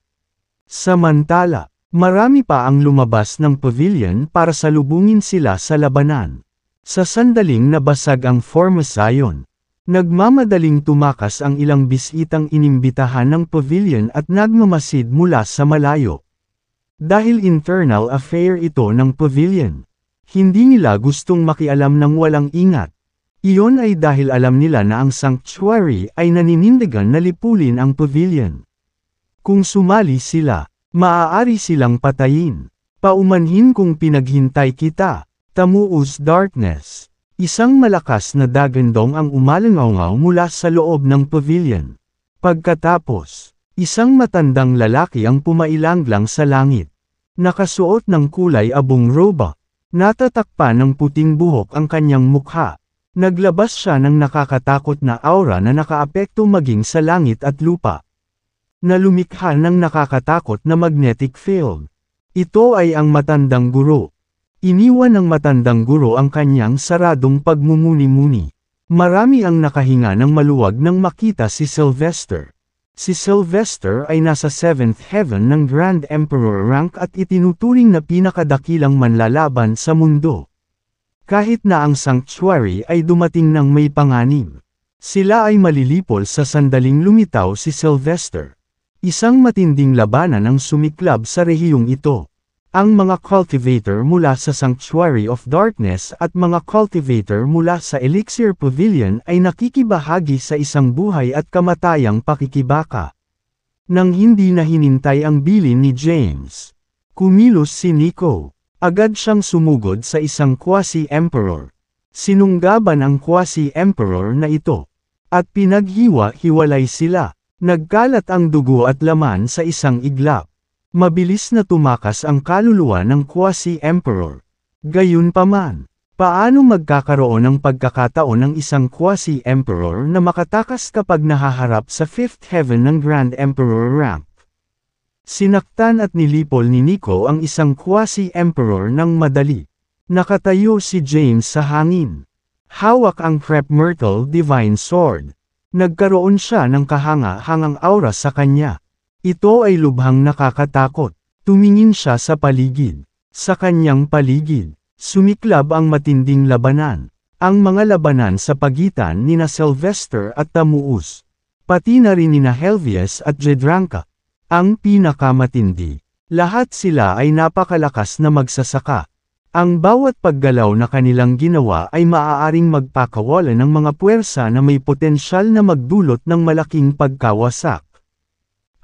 Samantala, marami pa ang lumabas ng pavilion para salubungin sila sa labanan. Sa sandaling nabasag ang formasayon, nagmamadaling tumakas ang ilang bisitang inimbitahan ng pavilion at nagmamasid mula sa malayo. Dahil internal affair ito ng pavilion, hindi nila gustong makialam ng walang ingat. Iyon ay dahil alam nila na ang sanctuary ay naninindigan na lipulin ang pavilion. Kung sumali sila, maaari silang patayin. Paumanhin kung pinaghintay kita. Tamuus Darkness. Isang malakas na dagandong ang umalangaw mula sa loob ng pavilion. Pagkatapos, isang matandang lalaki ang pumailanglang sa langit. Nakasuot ng kulay abong roba. Natatakpan ng puting buhok ang kanyang mukha. Naglabas siya ng nakakatakot na aura na nakaapekto maging sa langit at lupa. Nalumikha ng nakakatakot na magnetic field. Ito ay ang matandang guro. Iniwan ng matandang guro ang kanyang saradong pagmumuni-muni. Marami ang nakahinga ng maluwag nang makita si Sylvester. Si Sylvester ay nasa 7th heaven ng Grand Emperor rank at itinuturing na pinakadakilang manlalaban sa mundo. Kahit na ang sanctuary ay dumating ng may panganib, sila ay malilipol sa sandaling lumitaw si Sylvester. Isang matinding labanan ang sumiklab sa rehiyong ito. Ang mga cultivator mula sa Sanctuary of Darkness at mga cultivator mula sa Elixir Pavilion ay nakikibahagi sa isang buhay at kamatayang pakikibaka. Nang hindi na hinintay ang bilin ni James, kumilos si Nico. Agad siyang sumugod sa isang quasi-emperor. Sinunggaban ang quasi-emperor na ito, at pinaghiwa-hiwalay sila. Nagkalat ang dugo at laman sa isang iglap. Mabilis na tumakas ang kaluluwa ng quasi-emperor. Gayunpaman, paano magkakaroon ng pagkakataon ng isang quasi-emperor na makatakas kapag nahaharap sa 5th heaven ng Grand Emperor rank? Sinaktan at nilipol ni Nico ang isang quasi-emperor ng madali. Nakatayo si James sa hangin. Hawak ang Crep Myrtle Divine Sword. Nagkaroon siya ng kahanga-hangang aura sa kanya. Ito ay lubhang nakakatakot. Tumingin siya sa paligid. Sa kanyang paligid, sumiklab ang matinding labanan. Ang mga labanan sa pagitan nina Sylvester at Tamuus. Pati na rin nina Helvius at Jedranka. Ang pinakamatindi. Lahat sila ay napakalakas na magsasaka. Ang bawat paggalaw na kanilang ginawa ay maaaring magpakawalan ng mga puwersa na may potensyal na magdulot ng malaking pagkawasak.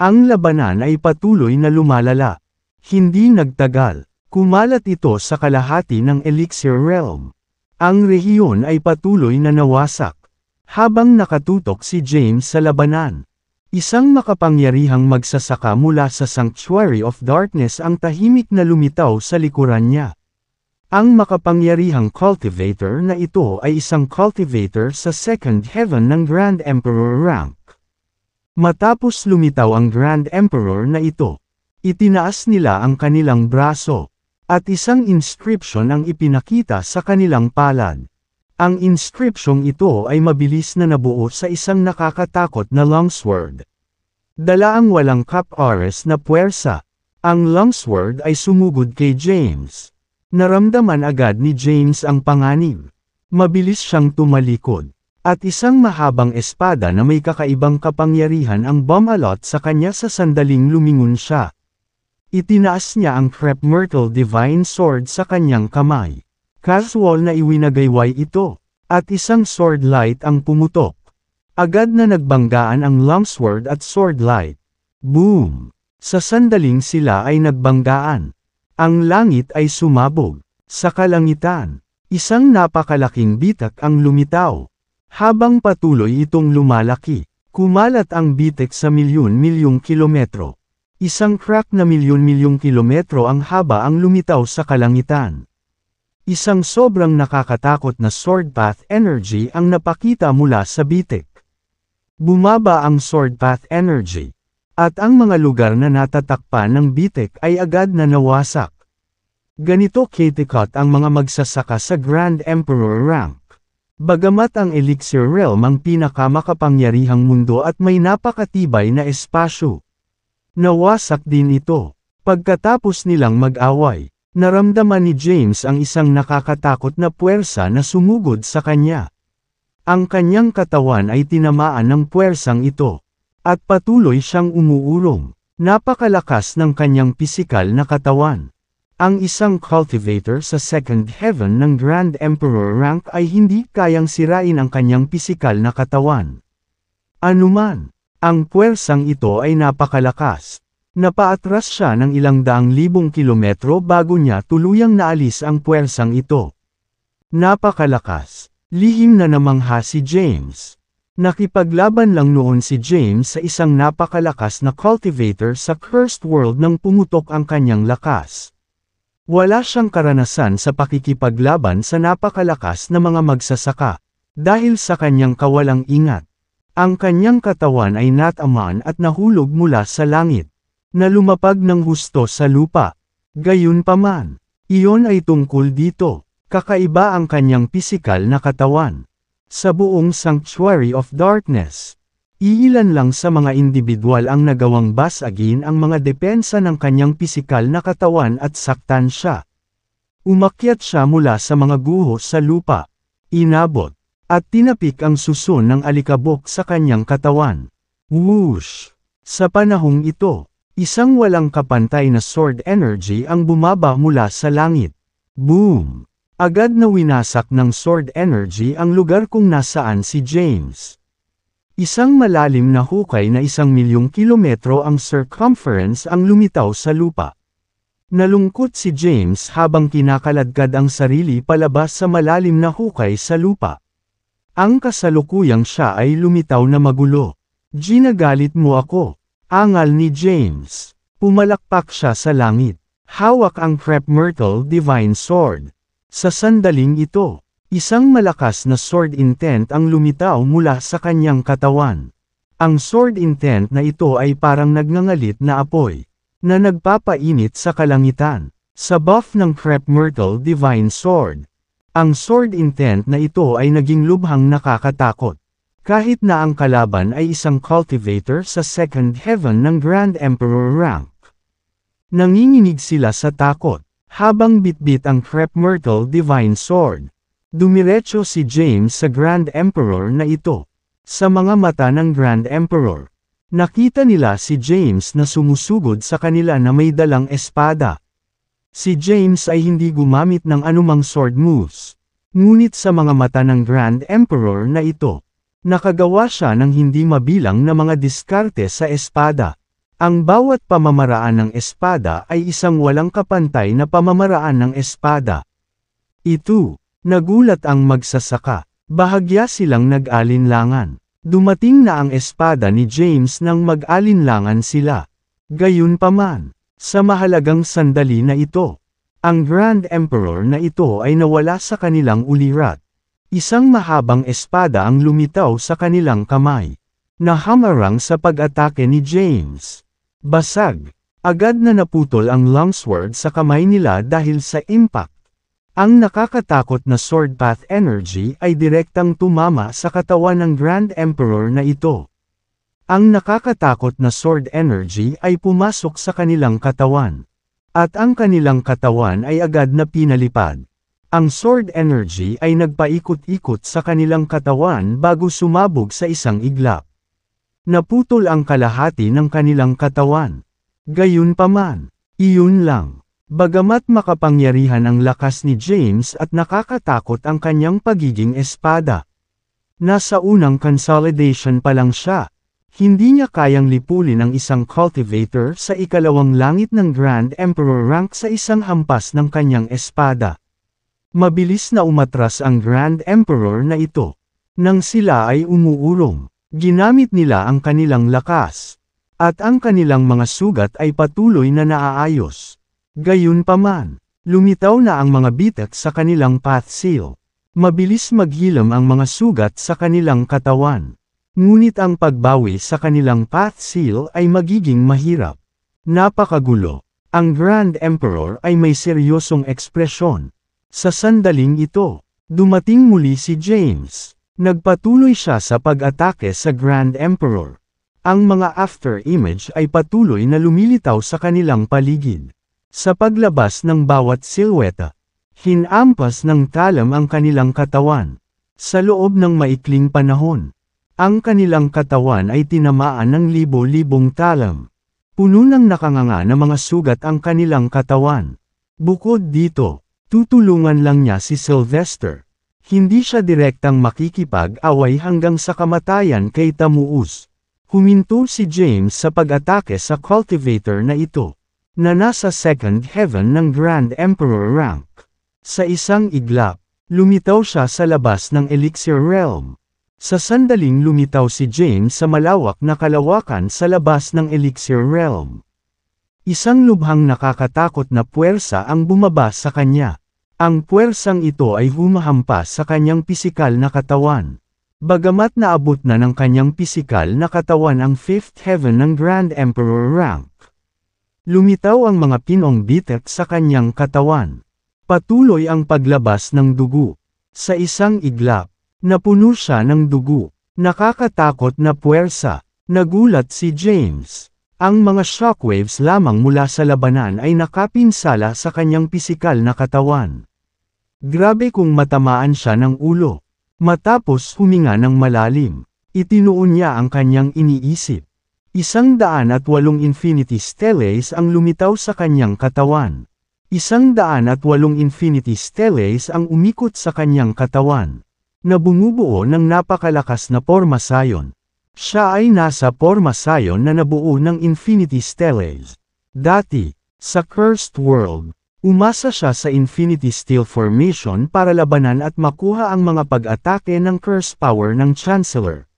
Ang labanan ay patuloy na lumalala. Hindi nagtagal. Kumalat ito sa kalahati ng Elixir Realm. Ang rehiyon ay patuloy na nawasak. Habang nakatutok si James sa labanan. Isang makapangyarihang magsasaka mula sa Sanctuary of Darkness ang tahimik na lumitaw sa likuran niya. Ang makapangyarihang cultivator na ito ay isang cultivator sa Second Heaven ng Grand Emperor rank. Matapos lumitaw ang Grand Emperor na ito, itinaas nila ang kanilang braso, at isang inscription ang ipinakita sa kanilang palad. Ang inscription ito ay mabilis na nabuo sa isang nakakatakot na longsword. Dala ang walang kap-oras na puwersa. Ang longsword ay sumugod kay James. Naramdaman agad ni James ang panganib. Mabilis siyang tumalikod. At isang mahabang espada na may kakaibang kapangyarihan ang bumalot sa kanya sa sandaling lumingon siya. Itinaas niya ang Crep Myrtle Divine Sword sa kanyang kamay. Casual na iwinagayway ito, at isang sword light ang pumutok. Agad na nagbanggaan ang longsword at sword light. Boom! Sa sandaling sila ay nagbanggaan. Ang langit ay sumabog. Sa kalangitan, isang napakalaking bitak ang lumitaw. Habang patuloy itong lumalaki, kumalat ang bitak sa milyon-milyong kilometro. Isang crack na milyon-milyong kilometro ang haba ang lumitaw sa kalangitan. Isang sobrang nakakatakot na sword path energy ang napakita mula sa bitik. Bumaba ang sword path energy. At ang mga lugar na natatakpan ng bitik ay agad na nawasak. Ganito katikot ang mga magsasaka sa Grand Emperor rank. Bagamat ang Elixir Realm ang pinakamakapangyarihang mundo at may napakatibay na espasyo. Nawasak din ito. Pagkatapos nilang mag-away. Naramdaman ni James ang isang nakakatakot na puwersa na sumugod sa kanya. Ang kanyang katawan ay tinamaan ng puwersang ito. At patuloy siyang umuurong. Napakalakas ng kanyang pisikal na katawan. Ang isang cultivator sa Second Heaven ng Grand Emperor rank ay hindi kayang sirain ang kanyang pisikal na katawan. Anuman, ang puwersang ito ay napakalakas. Napaatras siya ng ilang daang libong kilometro bago niya tuluyang naalis ang puwersang ito. Napakalakas. Lihim na namangha si James. Nakipaglaban lang noon si James sa isang napakalakas na cultivator sa Cursed World nang pumutok ang kanyang lakas. Wala siyang karanasan sa pakikipaglaban sa napakalakas na mga magsasaka. Dahil sa kanyang kawalang ingat. Ang kanyang katawan ay natamaan at nahulog mula sa langit. Na lumapag ng husto sa lupa. Gayunpaman, iyon ay tungkol dito. Kakaiba ang kanyang pisikal na katawan. Sa buong Sanctuary of Darkness, iilan lang sa mga individual ang nagawang basagin ang mga depensa ng kanyang pisikal na katawan at saktan siya. Umakyat siya mula sa mga guho sa lupa. Inabot, at tinapik ang susun ng alikabok sa kanyang katawan. Whoosh! Sa panahong ito, isang walang kapantay na sword energy ang bumaba mula sa langit. Boom! Agad na winasak ng sword energy ang lugar kung nasaan si James. Isang malalim na hukay na 1,000,000 kilometro ang circumference ang lumitaw sa lupa. Nalungkot si James habang kinakaladkad ang sarili palabas sa malalim na hukay sa lupa. Ang kasalukuyang siya ay lumitaw na magulo. Ginagalit mo ako. Angal ni James. Pumalakpak siya sa langit. Hawak ang Crep Myrtle Divine Sword. Sa sandaling ito, isang malakas na sword intent ang lumitaw mula sa kanyang katawan. Ang sword intent na ito ay parang nagngangalit na apoy. na nagpapainit sa kalangitan. Sa buff ng Crep Myrtle Divine Sword. Ang sword intent na ito ay naging lubhang nakakatakot. Kahit na ang kalaban ay isang cultivator sa second heaven ng Grand Emperor rank. Nanginginig sila sa takot, habang bitbit ang Crep Myrtle Divine Sword. Dumiretso si James sa Grand Emperor na ito. Sa mga mata ng Grand Emperor, nakita nila si James na sumusugod sa kanila na may dalang espada. Si James ay hindi gumamit ng anumang sword moves. Ngunit sa mga mata ng Grand Emperor na ito, nakagawa siya ng hindi mabilang na mga diskarte sa espada. Ang bawat pamamaraan ng espada ay isang walang kapantay na pamamaraan ng espada. Ito, nagulat ang magsasaka. Bahagya silang nag-alinlangan. Dumating na ang espada ni James nang mag-alinlangan sila. Gayunpaman, sa mahalagang sandali na ito, ang Grand Emperor na ito ay nawala sa kanilang ulirat. Isang mahabang espada ang lumitaw sa kanilang kamay. Nahamarang sa pag-atake ni James. Basag. Agad na naputol ang longsword sa kamay nila dahil sa impact. Ang nakakatakot na sword path energy ay direktang tumama sa katawan ng Grand Emperor na ito. Ang nakakatakot na sword energy ay pumasok sa kanilang katawan. At ang kanilang katawan ay agad na pinalipad. Ang sword energy ay nagpaikot-ikot sa kanilang katawan bago sumabog sa isang iglap. Naputol ang kalahati ng kanilang katawan. Gayunpaman, iyon lang. Bagamat makapangyarihan ang lakas ni James at nakakatakot ang kanyang pagiging espada. Nasa unang consolidation pa lang siya. Hindi niya kayang lipulin ang isang cultivator sa ikalawang langit ng Grand Emperor rank sa isang hampas ng kanyang espada. Mabilis na umatras ang Grand Emperor na ito. Nang sila ay umuurong, ginamit nila ang kanilang lakas. At ang kanilang mga sugat ay patuloy na naaayos. Gayunpaman, lumitaw na ang mga bitak sa kanilang path seal. Mabilis maghilom ang mga sugat sa kanilang katawan. Ngunit ang pagbawi sa kanilang path seal ay magiging mahirap. Napakagulo. Ang Grand Emperor ay may seryosong ekspresyon. Sa sandaling ito, dumating muli si James. Nagpatuloy siya sa pag-atake sa Grand Emperor. Ang mga after image ay patuloy na lumilitaw sa kanilang paligid. Sa paglabas ng bawat silweta, hinampas ng talam ang kanilang katawan. Sa loob ng maikling panahon, ang kanilang katawan ay tinamaan ng libo-libong talam. Puno ng nakanganga na mga sugat ang kanilang katawan. Bukod dito, tutulungan lang niya si Sylvester. Hindi siya direktang makikipag-away hanggang sa kamatayan kay Tamuus. Huminto si James sa pag-atake sa cultivator na ito, na nasa second heaven ng Grand Emperor rank. Sa isang iglap, lumitaw siya sa labas ng Elixir Realm. Sa sandaling lumitaw si James sa malawak na kalawakan sa labas ng Elixir Realm. Isang lubhang nakakatakot na puwersa ang bumaba sa kanya. Ang puwersang ito ay humahampas sa kanyang pisikal na katawan. Bagamat naabot na ng kanyang pisikal na katawan ang fifth heaven ng Grand Emperor rank. Lumitaw ang mga pinong bitak sa kanyang katawan. Patuloy ang paglabas ng dugo. Sa isang iglap, napuno siya ng dugo. Nakakatakot na puwersa. Nagulat si James. Ang mga shockwaves lamang mula sa labanan ay nakapinsala sa kanyang pisikal na katawan. Grabe kung matamaan siya ng ulo. Matapos huminga ng malalim, itinuon niya ang kanyang iniisip. 108 Infinity Stellaes ang lumitaw sa kanyang katawan. 108 Infinity Stellaes ang umikot sa kanyang katawan, na bumubuo ng napakalakas na pormasayon. Siya ay nasa pormasayon na nabuo ng Infinity Stellaes. Dati, sa Cursed World, umasa siya sa Infinity Steel Formation para labanan at makuha ang mga pag-atake ng curse power ng Chancellor.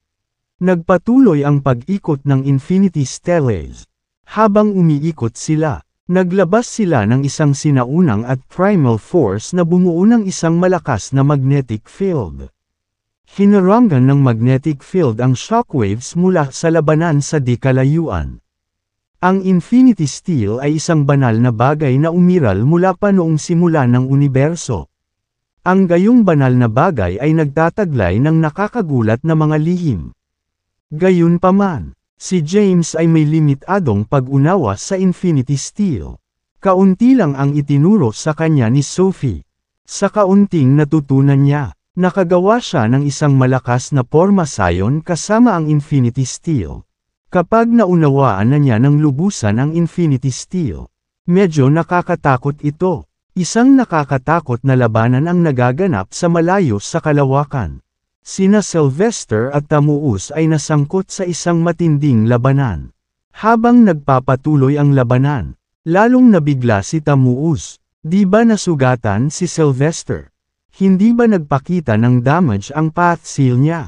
Nagpatuloy ang pag-ikot ng Infinity Stellaes. Habang umiikot sila, naglabas sila ng isang sinaunang at primal force na bumuo ng isang malakas na magnetic field. Hinarangan ng magnetic field ang shockwaves mula sa labanan sa di kalayuan. Ang Infinity Steel ay isang banal na bagay na umiral mula pa noong simula ng universo. Ang gayong banal na bagay ay nagtataglay ng nakakagulat na mga lihim. Gayunpaman, si James ay may limitadong pag-unawa sa Infinity Steel. Kaunti lang ang itinuro sa kanya ni Sophie. Sa kaunting natutunan niya, nakagawa siya ng isang malakas na pormasayon kasama ang Infinity Steel. Kapag naunawaan na niya ng lubusan ang Infinity Steel, medyo nakakatakot ito. Isang nakakatakot na labanan ang nagaganap sa malayo sa kalawakan. Sina Sylvester at Tamuus ay nasangkot sa isang matinding labanan. Habang nagpapatuloy ang labanan, lalong nabigla si Tamuus. Di ba nasugatan si Sylvester? Hindi ba nagpakita ng damage ang path seal niya?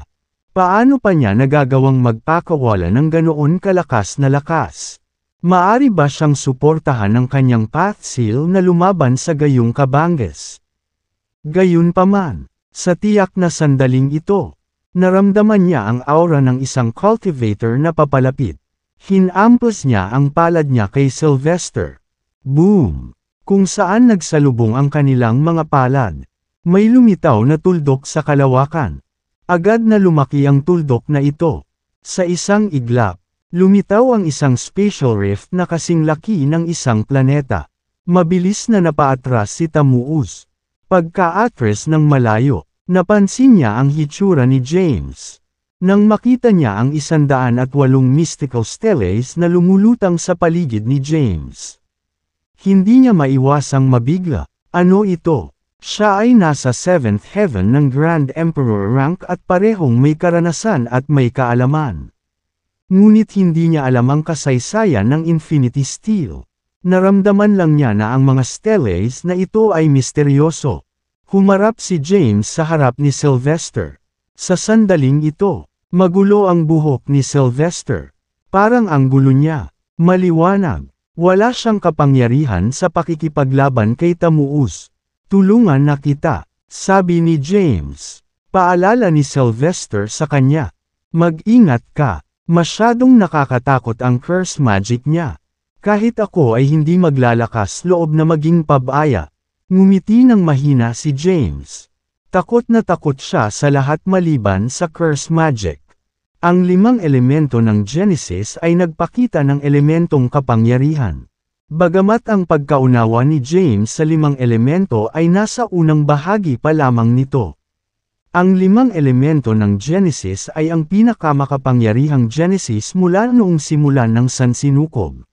Paano pa niya nagagawang magpakawala ng ganoon kalakas na lakas? Maari ba siyang suportahan ng kanyang path seal na lumaban sa gayong kabanges? Gayunpaman, sa tiyak na sandaling ito, naramdaman niya ang aura ng isang cultivator na papalapit. Hinampas niya ang palad niya kay Sylvester. Boom! Kung saan nagsalubong ang kanilang mga palad, may lumitaw na tuldok sa kalawakan. Agad na lumaki ang tuldok na ito. Sa isang iglap, lumitaw ang isang spatial rift na kasing laki ng isang planeta. Mabilis na napaatras si Tamuus. Pagka-atras ng malayo, napansin niya ang hitsura ni James. Nang makita niya ang 108 mystical steles na lumulutang sa paligid ni James, hindi niya maiwasang mabigla. Ano ito? Siya ay nasa 7th heaven ng Grand Emperor rank at parehong may karanasan at may kaalaman. Ngunit hindi niya alam ang kasaysayan ng Infinity Steel. Naramdaman lang niya na ang mga steles na ito ay misteryoso. Humarap si James sa harap ni Sylvester. Sa sandaling ito, magulo ang buhok ni Sylvester. Parang ang gulo niya. Maliwanag. Wala siyang kapangyarihan sa pakikipaglaban kay Tamuus. Tulungan na kita, sabi ni James. Paalala ni Sylvester sa kanya. Mag-ingat ka. Masyadong nakakatakot ang curse magic niya. Kahit ako ay hindi maglalakas loob na maging pabaya. Ngumiti ng mahina si James. Takot na takot siya sa lahat maliban sa curse magic. Ang 5 elemento ng Genesis ay nagpakita ng elementong kapangyarihan. Bagamat ang pagkaunawa ni James sa 5 elemento ay nasa unang bahagi pa lamang nito. Ang 5 elemento ng Genesis ay ang pinakamakapangyarihang Genesis mula noong simulan ng sansinukob.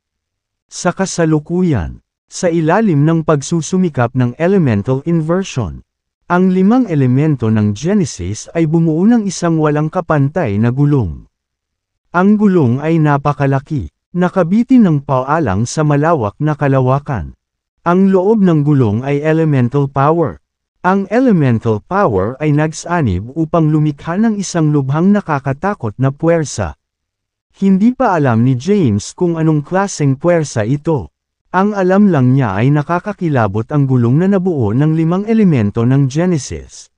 Sa kasalukuyan, sa ilalim ng pagsusumikap ng elemental inversion, ang 5 elemento ng Genesis ay bumuo ng isang walang kapantay na gulong. Ang gulong ay napakalaki, nakabitin ng paalang sa malawak na kalawakan. Ang loob ng gulong ay elemental power. Ang elemental power ay nagsanib upang lumikha ng isang lubhang nakakatakot na puwersa. Hindi pa alam ni James kung anong klaseng puwersa ito. Ang alam lang niya ay nakakakilabot ang gulong na nabuo ng 5 elemento ng Genesis.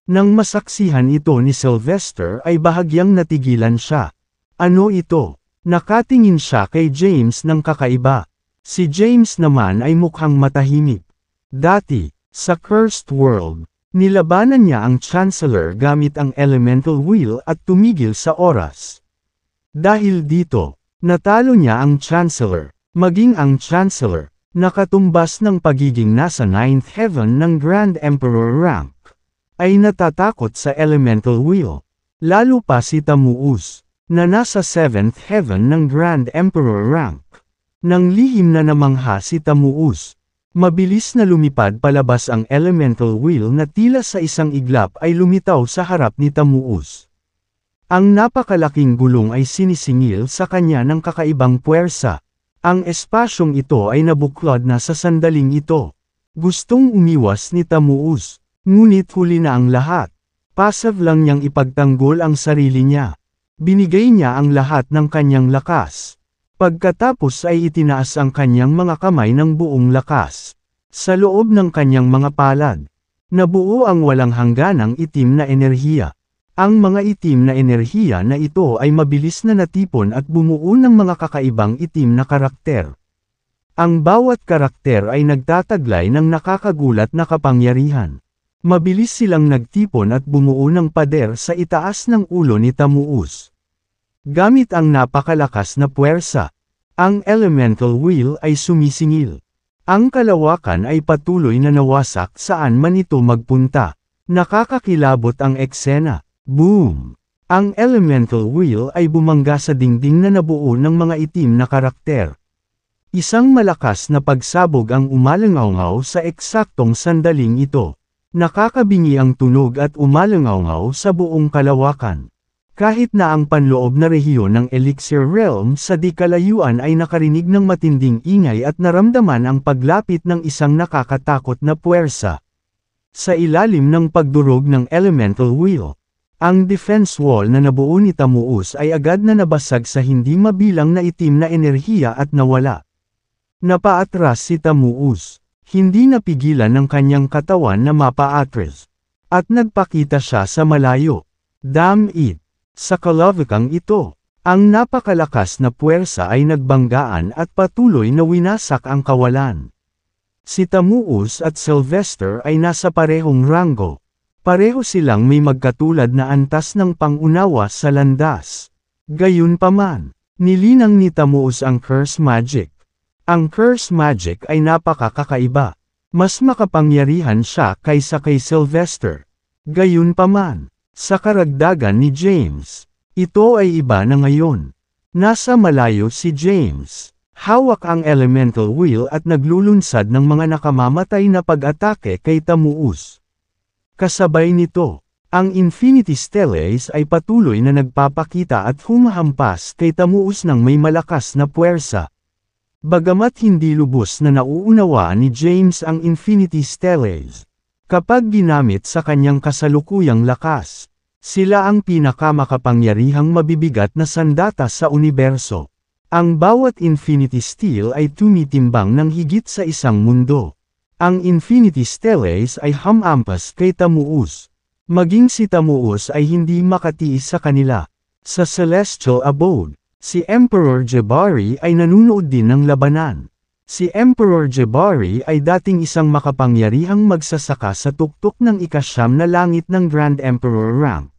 Nang masaksihan ito ni Sylvester ay bahagyang natigilan siya. Ano ito? Nakatingin siya kay James ng kakaiba. Si James naman ay mukhang matahimik. Dati, sa Cursed World, nilabanan niya ang Chancellor gamit ang Elemental Wheel at tumigil sa oras. Dahil dito, natalo niya ang Chancellor, maging ang Chancellor, nakatumbas ng pagiging nasa 9th heaven ng Grand Emperor rank, ay natatakot sa Elemental Wheel. Lalo pa si Tamuus, na nasa 7th heaven ng Grand Emperor rank. Nang lihim na namangha si Tamuus, mabilis na lumipad palabas ang elemental wheel na tila sa isang iglap ay lumitaw sa harap ni Tamuus. Ang napakalaking gulong ay sinisingil sa kanya ng kakaibang puwersa. Ang espasyong ito ay nabuklod na sa sandaling ito. Gustong umiwas ni Tamuus, ngunit huli na ang lahat. Passive lang niyang ipagtanggol ang sarili niya. Binigay niya ang lahat ng kanyang lakas. Pagkatapos ay itinaas ang kanyang mga kamay ng buong lakas. Sa loob ng kanyang mga palad, nabuo ang walang hangganang itim na enerhiya. Ang mga itim na enerhiya na ito ay mabilis na natipon at bumuo ng mga kakaibang itim na karakter. Ang bawat karakter ay nagtataglay ng nakakagulat na kapangyarihan. Mabilis silang nagtipon at bumuo ng pader sa itaas ng ulo ni Tamuus. Gamit ang napakalakas na puwersa, ang elemental wheel ay sumisingil. Ang kalawakan ay patuloy na nawasak saan man ito magpunta. Nakakakilabot ang eksena. Boom! Ang elemental wheel ay bumangga sa dingding na nabuo ng mga itim na karakter. Isang malakas na pagsabog ang umalangaw sa eksaktong sandaling ito. Nakakabingi ang tunog at umalangaw sa buong kalawakan. Kahit na ang panloob na rehiyon ng Elixir Realm sa di kalayuan ay nakarinig ng matinding ingay at naramdaman ang paglapit ng isang nakakatakot na puwersa. Sa ilalim ng pagdurog ng elemental wheel, ang defense wall na nabuo ni Tamuus ay agad na nabasag sa hindi mabilang na itim na enerhiya at nawala. Napaatras si Tamuus, hindi napigilan ng kanyang katawan na mapaatras. At nagpakita siya sa malayo. Damn it! Sa kalawakang ito, ang napakalakas na puwersa ay nagbanggaan at patuloy na winasak ang kawalan. Si Tamuus at Sylvester ay nasa parehong ranggo. Pareho silang may magkatulad na antas ng pangunawa sa landas. Gayunpaman, nilinang ni Tamuus ang curse magic. Ang curse magic ay napakakaiba. Mas makapangyarihan siya kaysa kay Sylvester. Gayunpaman, sa karagdagan ni James, ito ay iba na ngayon. Nasa malayo si James. Hawak ang elemental wheel at naglulunsad ng mga nakamamatay na pag-atake kay Tamuus. Kasabay nito, ang Infinity Stellace ay patuloy na nagpapakita at humahampas kay Tamuus ng may malakas na puwersa. Bagamat hindi lubos na nauunawaan ni James ang Infinity Stellace, kapag ginamit sa kanyang kasalukuyang lakas, sila ang pinakamakapangyarihang mabibigat na sandata sa universo. Ang bawat Infinity Steel ay tumitimbang ng higit sa isang mundo. Ang Infinity Stellace ay hamampas kay Tamuus. Maging si Tamuus ay hindi makatiis sa kanila. Sa Celestial Abode, si Emperor Jabari ay nanunood din ng labanan. Si Emperor Jabari ay dating isang makapangyarihang magsasaka sa tuktok ng ikasyam na langit ng Grand Emperor rank.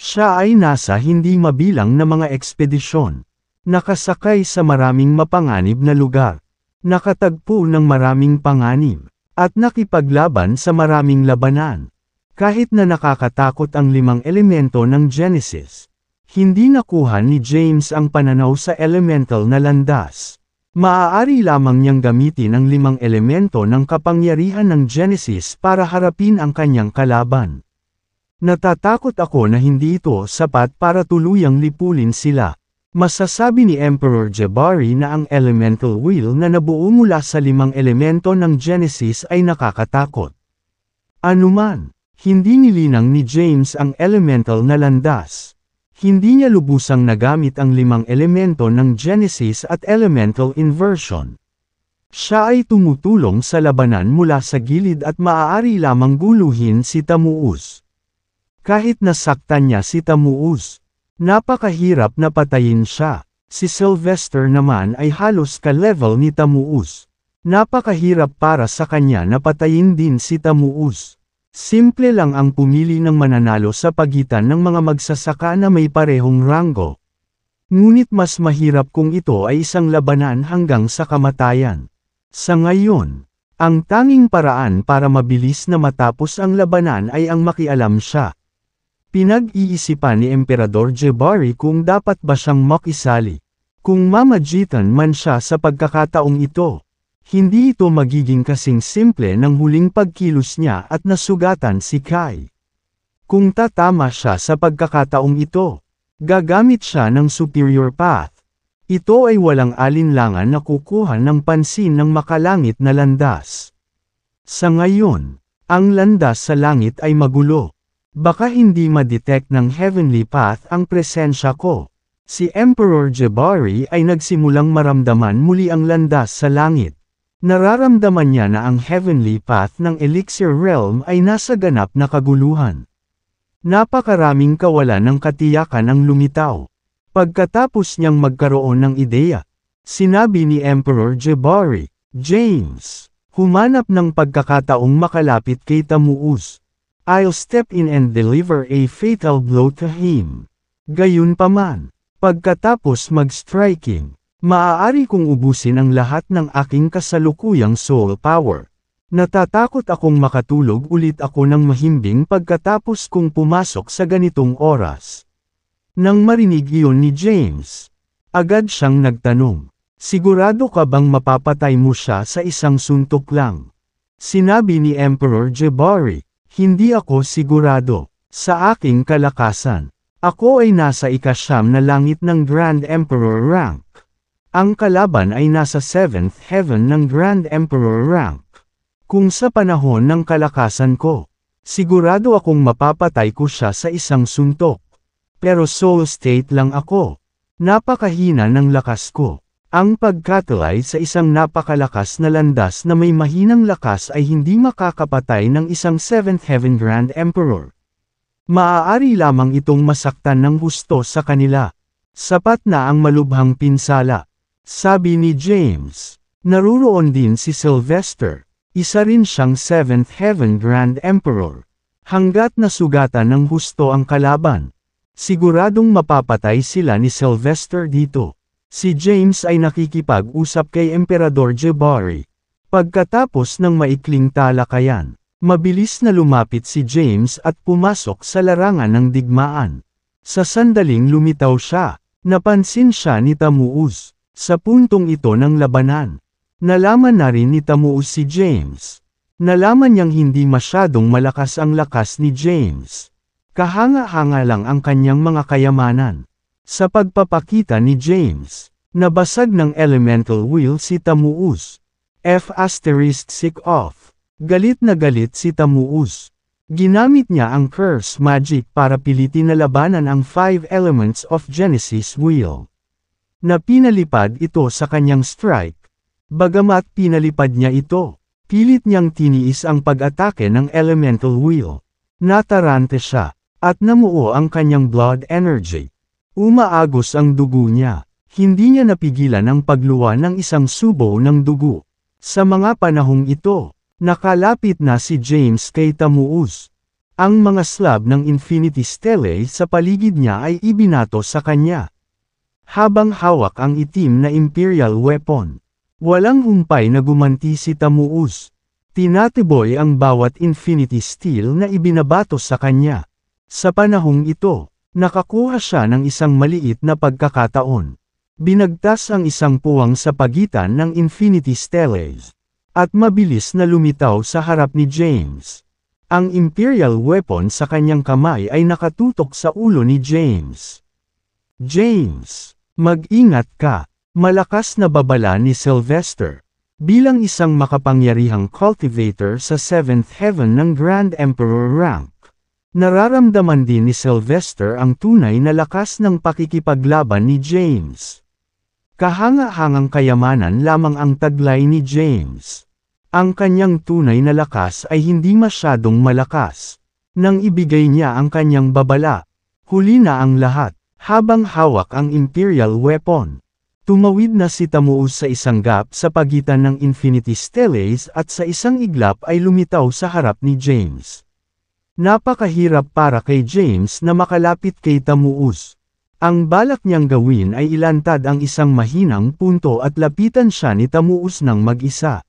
Siya ay nasa hindi mabilang na mga ekspedisyon. Nakasakay sa maraming mapanganib na lugar. Nakatagpo ng maraming panganib, at nakipaglaban sa maraming labanan. Kahit na nakakatakot ang 5 elemento ng Genesis, hindi nakuha ni James ang pananaw sa elemental na landas. Maaari lamang niyang gamitin ang 5 elemento ng kapangyarihan ng Genesis para harapin ang kanyang kalaban. Natatakot ako na hindi ito sapat para tuluyang lipulin sila. Masasabi ni Emperor Jabari na ang elemental wheel na nabuo mula sa 5 elemento ng Genesis ay nakakatakot. Anuman, hindi nilinang ni James ang elemental na landas. Hindi niya lubusang nagamit ang 5 elemento ng Genesis at elemental inversion. Siya ay tumutulong sa labanan mula sa gilid at maaari lamang guluhin si Tamuus. Kahit nasaktan niya si Tamuus, napakahirap na patayin siya. Si Sylvester naman ay halos ka-level ni Tamuus. Napakahirap para sa kanya na patayin din si Tamuus. Simple lang ang pumili ng mananalo sa pagitan ng mga magsasaka na may parehong ranggo. Ngunit mas mahirap kung ito ay isang labanan hanggang sa kamatayan. Sa ngayon, ang tanging paraan para mabilis na matapos ang labanan ay ang makialam siya. Pinag-iisipan ni Emperador Jabari kung dapat ba siyang makisali. Kung mamagitan man siya sa pagkakataong ito, hindi ito magiging kasing simple ng huling pagkilos niya at nasugatan si Kai. Kung tatama siya sa pagkakataong ito, gagamit siya ng superior path. Ito ay walang alinlangan na kukuha ng pansin ng makalangit na landas. Sa ngayon, ang landas sa langit ay magulo. Baka hindi ma-detect ng heavenly path ang presensya ko. Si Emperor Jabari ay nagsimulang maramdaman muli ang landas sa langit. Nararamdaman niya na ang heavenly path ng Elixir Realm ay nasa ganap na kaguluhan. Napakaraming kawalan ng katiyakan ang lumitaw. Pagkatapos niyang magkaroon ng ideya, sinabi ni Emperor Jabari, James, humanap ng pagkakataong makalapit kay Tamuuz. I'll step in and deliver a fatal blow to him. Gayunpaman, pagkatapos mag-striking, maaari kong ubusin ang lahat ng aking kasalukuyang soul power. Natatakot akong makatulog ulit ako ng mahimbing pagkatapos kong pumasok sa ganitong oras. Nang marinig iyon ni James, agad siyang nagtanong, sigurado ka bang mapapatay mo siya sa isang suntok lang? Sinabi ni Emperor Jabari, hindi ako sigurado. Sa aking kalakasan, ako ay nasa ika-9 na langit ng Grand Emperor rank. Ang kalaban ay nasa 7th heaven ng Grand Emperor rank. Kung sa panahon ng kalakasan ko, sigurado akong mapapatay ko siya sa isang suntok. Pero soul state lang ako. Napakahina ng lakas ko. Ang pagkatulay sa isang napakalakas na landas na may mahinang lakas ay hindi makakapatay ng isang 7th heaven Grand Emperor. Maaari lamang itong masaktan ng husto sa kanila. Sapat na ang malubhang pinsala. Sabi ni James, naruroon din si Sylvester. Isa rin siyang 7th Heaven Grand Emperor. Hanggat nasugatan ng husto ang kalaban, siguradong mapapatay sila ni Sylvester dito. Si James ay nakikipag-usap kay Emperador Jabari. Pagkatapos ng maikling talakayan, mabilis na lumapit si James at pumasok sa larangan ng digmaan. Sa sandaling lumitaw siya, napansin siya ni Tamuuz. Sa puntong ito ng labanan, nalaman na rin ni Tamuuz si James. Nalaman niyang hindi masyadong malakas ang lakas ni James. Kahanga-hanga lang ang kanyang mga kayamanan. Sa pagpapakita ni James, nabasag ng elemental wheel si Tamuuz. F*** off. Galit na galit si Tamuuz. Ginamit niya ang curse magic para pilitin na labanan ang 5 elements of Genesis wheel. Na pinalipad ito sa kanyang strike. Bagamat pinalipad niya ito, pilit niyang tiniis ang pag-atake ng elemental wheel. Natarante siya, at namuo ang kanyang blood energy. Umaagos ang dugo niya. Hindi niya napigilan ang pagluwa ng isang subo ng dugo. Sa mga panahong ito, nakalapit na si James kay Tamuuz. Ang mga slab ng Infinity Stele sa paligid niya ay ibinato sa kanya. Habang hawak ang itim na Imperial weapon, walang humpay na gumanti si Tamuuz. Tinatiboy ang bawat Infinity Steel na ibinabato sa kanya. Sa panahong ito, nakakuha siya ng isang maliit na pagkakataon. Binagtas ang isang puwang sa pagitan ng Infinity Steles, at mabilis na lumitaw sa harap ni James. Ang Imperial weapon sa kanyang kamay ay nakatutok sa ulo ni James. James, mag-ingat ka. Malakas na babala ni Sylvester. Bilang isang makapangyarihang cultivator sa 7th heaven ng Grand Emperor rank, nararamdaman din ni Sylvester ang tunay na lakas ng pakikipaglaban ni James. Kahanga-hangang kayamanan lamang ang taglay ni James. Ang kanyang tunay na lakas ay hindi masyadong malakas. Nang ibigay niya ang kanyang babala, huli na ang lahat, habang hawak ang Imperial weapon. Tumawid na si Tamuuz sa isang gap sa pagitan ng Infinity Steles at sa isang iglap ay lumitaw sa harap ni James. Napakahirap para kay James na makalapit kay Tamuuz. Ang balak niyang gawin ay ilantad ang isang mahinang punto at lapitan siya ni Tamuuz ng mag-isa.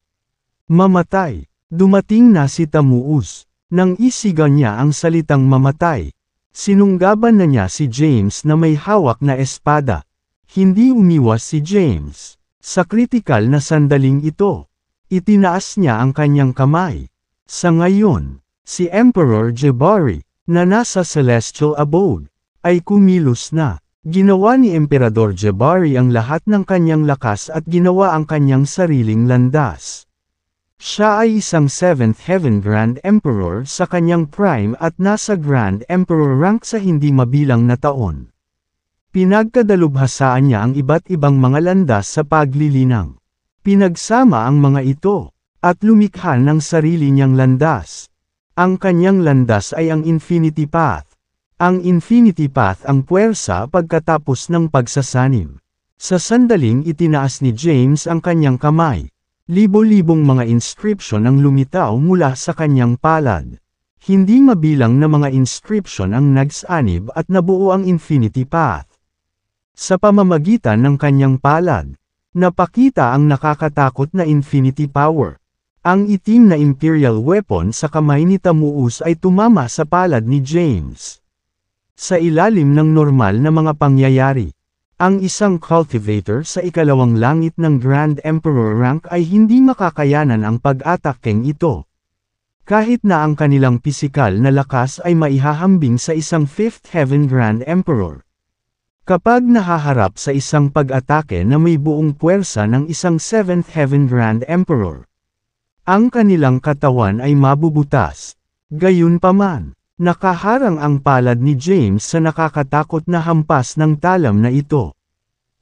Mamatay. Dumating na si Tamuuz. Nang isigan niya ang salitang mamatay, sinunggaban na niya si James na may hawak na espada. Hindi umiwas si James. Sa kritikal na sandaling ito, itinaas niya ang kanyang kamay. Sa ngayon, si Emperor Jabari, na nasa Celestial Abode, ay kumilos na. Ginawa ni Emperador Jabari ang lahat ng kanyang lakas at ginawa ang kanyang sariling landas. Siya ay isang 7th Heaven Grand Emperor sa kanyang prime at nasa Grand Emperor rank sa hindi mabilang na taon. Pinagkadalubhasaan niya ang iba't ibang mga landas sa paglilinang. Pinagsama ang mga ito, at lumikha ng sarili niyang landas. Ang kanyang landas ay ang Infinity Path. Ang Infinity Path ang puwersa pagkatapos ng pagsasanib. Sa sandaling itinaas ni James ang kanyang kamay. Libo-libong mga inscription ang lumitaw mula sa kanyang palad. Hindi mabilang na mga inscription ang nagsanib at nabuo ang Infinity Path. Sa pamamagitan ng kanyang palad, napakita ang nakakatakot na Infinity Power. Ang itim na Imperial Weapon sa kamay ni Tamuus ay tumama sa palad ni James. Sa ilalim ng normal na mga pangyayari, ang isang cultivator sa ikalawang langit ng Grand Emperor rank ay hindi makakayanan ang pag-atakeng ito. Kahit na ang kanilang pisikal na lakas ay maihahambing sa isang 5th Heaven Grand Emperor. Kapag nahaharap sa isang pag-atake na may buong puwersa ng isang 7th Heaven Grand Emperor, ang kanilang katawan ay mabubutas. Gayunpaman, nakaharang ang palad ni James sa nakakatakot na hampas ng talam na ito.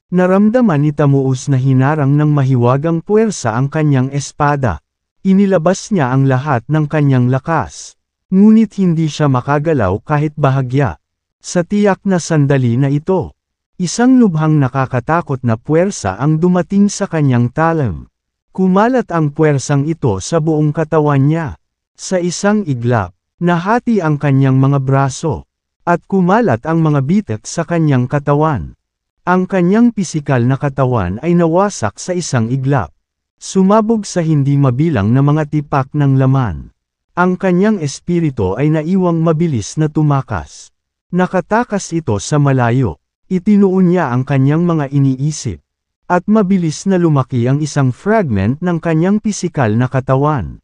Naramdaman ni Tamuus na hinarang ng mahiwagang puwersa ang kanyang espada. Inilabas niya ang lahat ng kanyang lakas. Ngunit hindi siya makagalaw kahit bahagya. Sa tiyak na sandali na ito, isang lubhang nakakatakot na puwersa ang dumating sa kanyang talam. Kumalat ang puwersang ito sa buong katawan niya. Sa isang iglap, nahati ang kanyang mga braso, at kumalat ang mga bitak sa kanyang katawan. Ang kanyang pisikal na katawan ay nawasak sa isang iglap. Sumabog sa hindi mabilang na mga tipak ng laman. Ang kanyang espiritu ay naiwang mabilis na tumakas. Nakatakas ito sa malayo. Itinuon niya ang kanyang mga iniisip. At mabilis na lumaki ang isang fragment ng kanyang pisikal na katawan.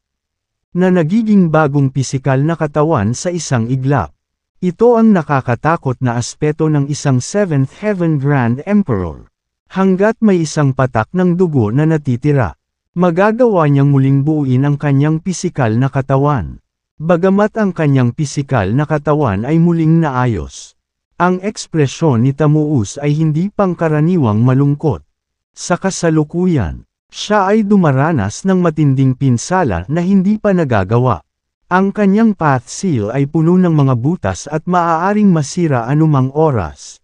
Na nagiging bagong pisikal na katawan sa isang iglap. Ito ang nakakatakot na aspeto ng isang 7th Heaven Grand Emperor. Hanggat may isang patak ng dugo na natitira, magagawa niyang muling buuin ang kanyang pisikal na katawan. Bagamat ang kanyang pisikal na katawan ay muling naayos. Ang ekspresyon ni Tamuus ay hindi pangkaraniwang malungkot. Sa kasalukuyan, siya ay dumaranas ng matinding pinsala na hindi pa nagagawa. Ang kanyang path seal ay puno ng mga butas at maaaring masira anumang oras.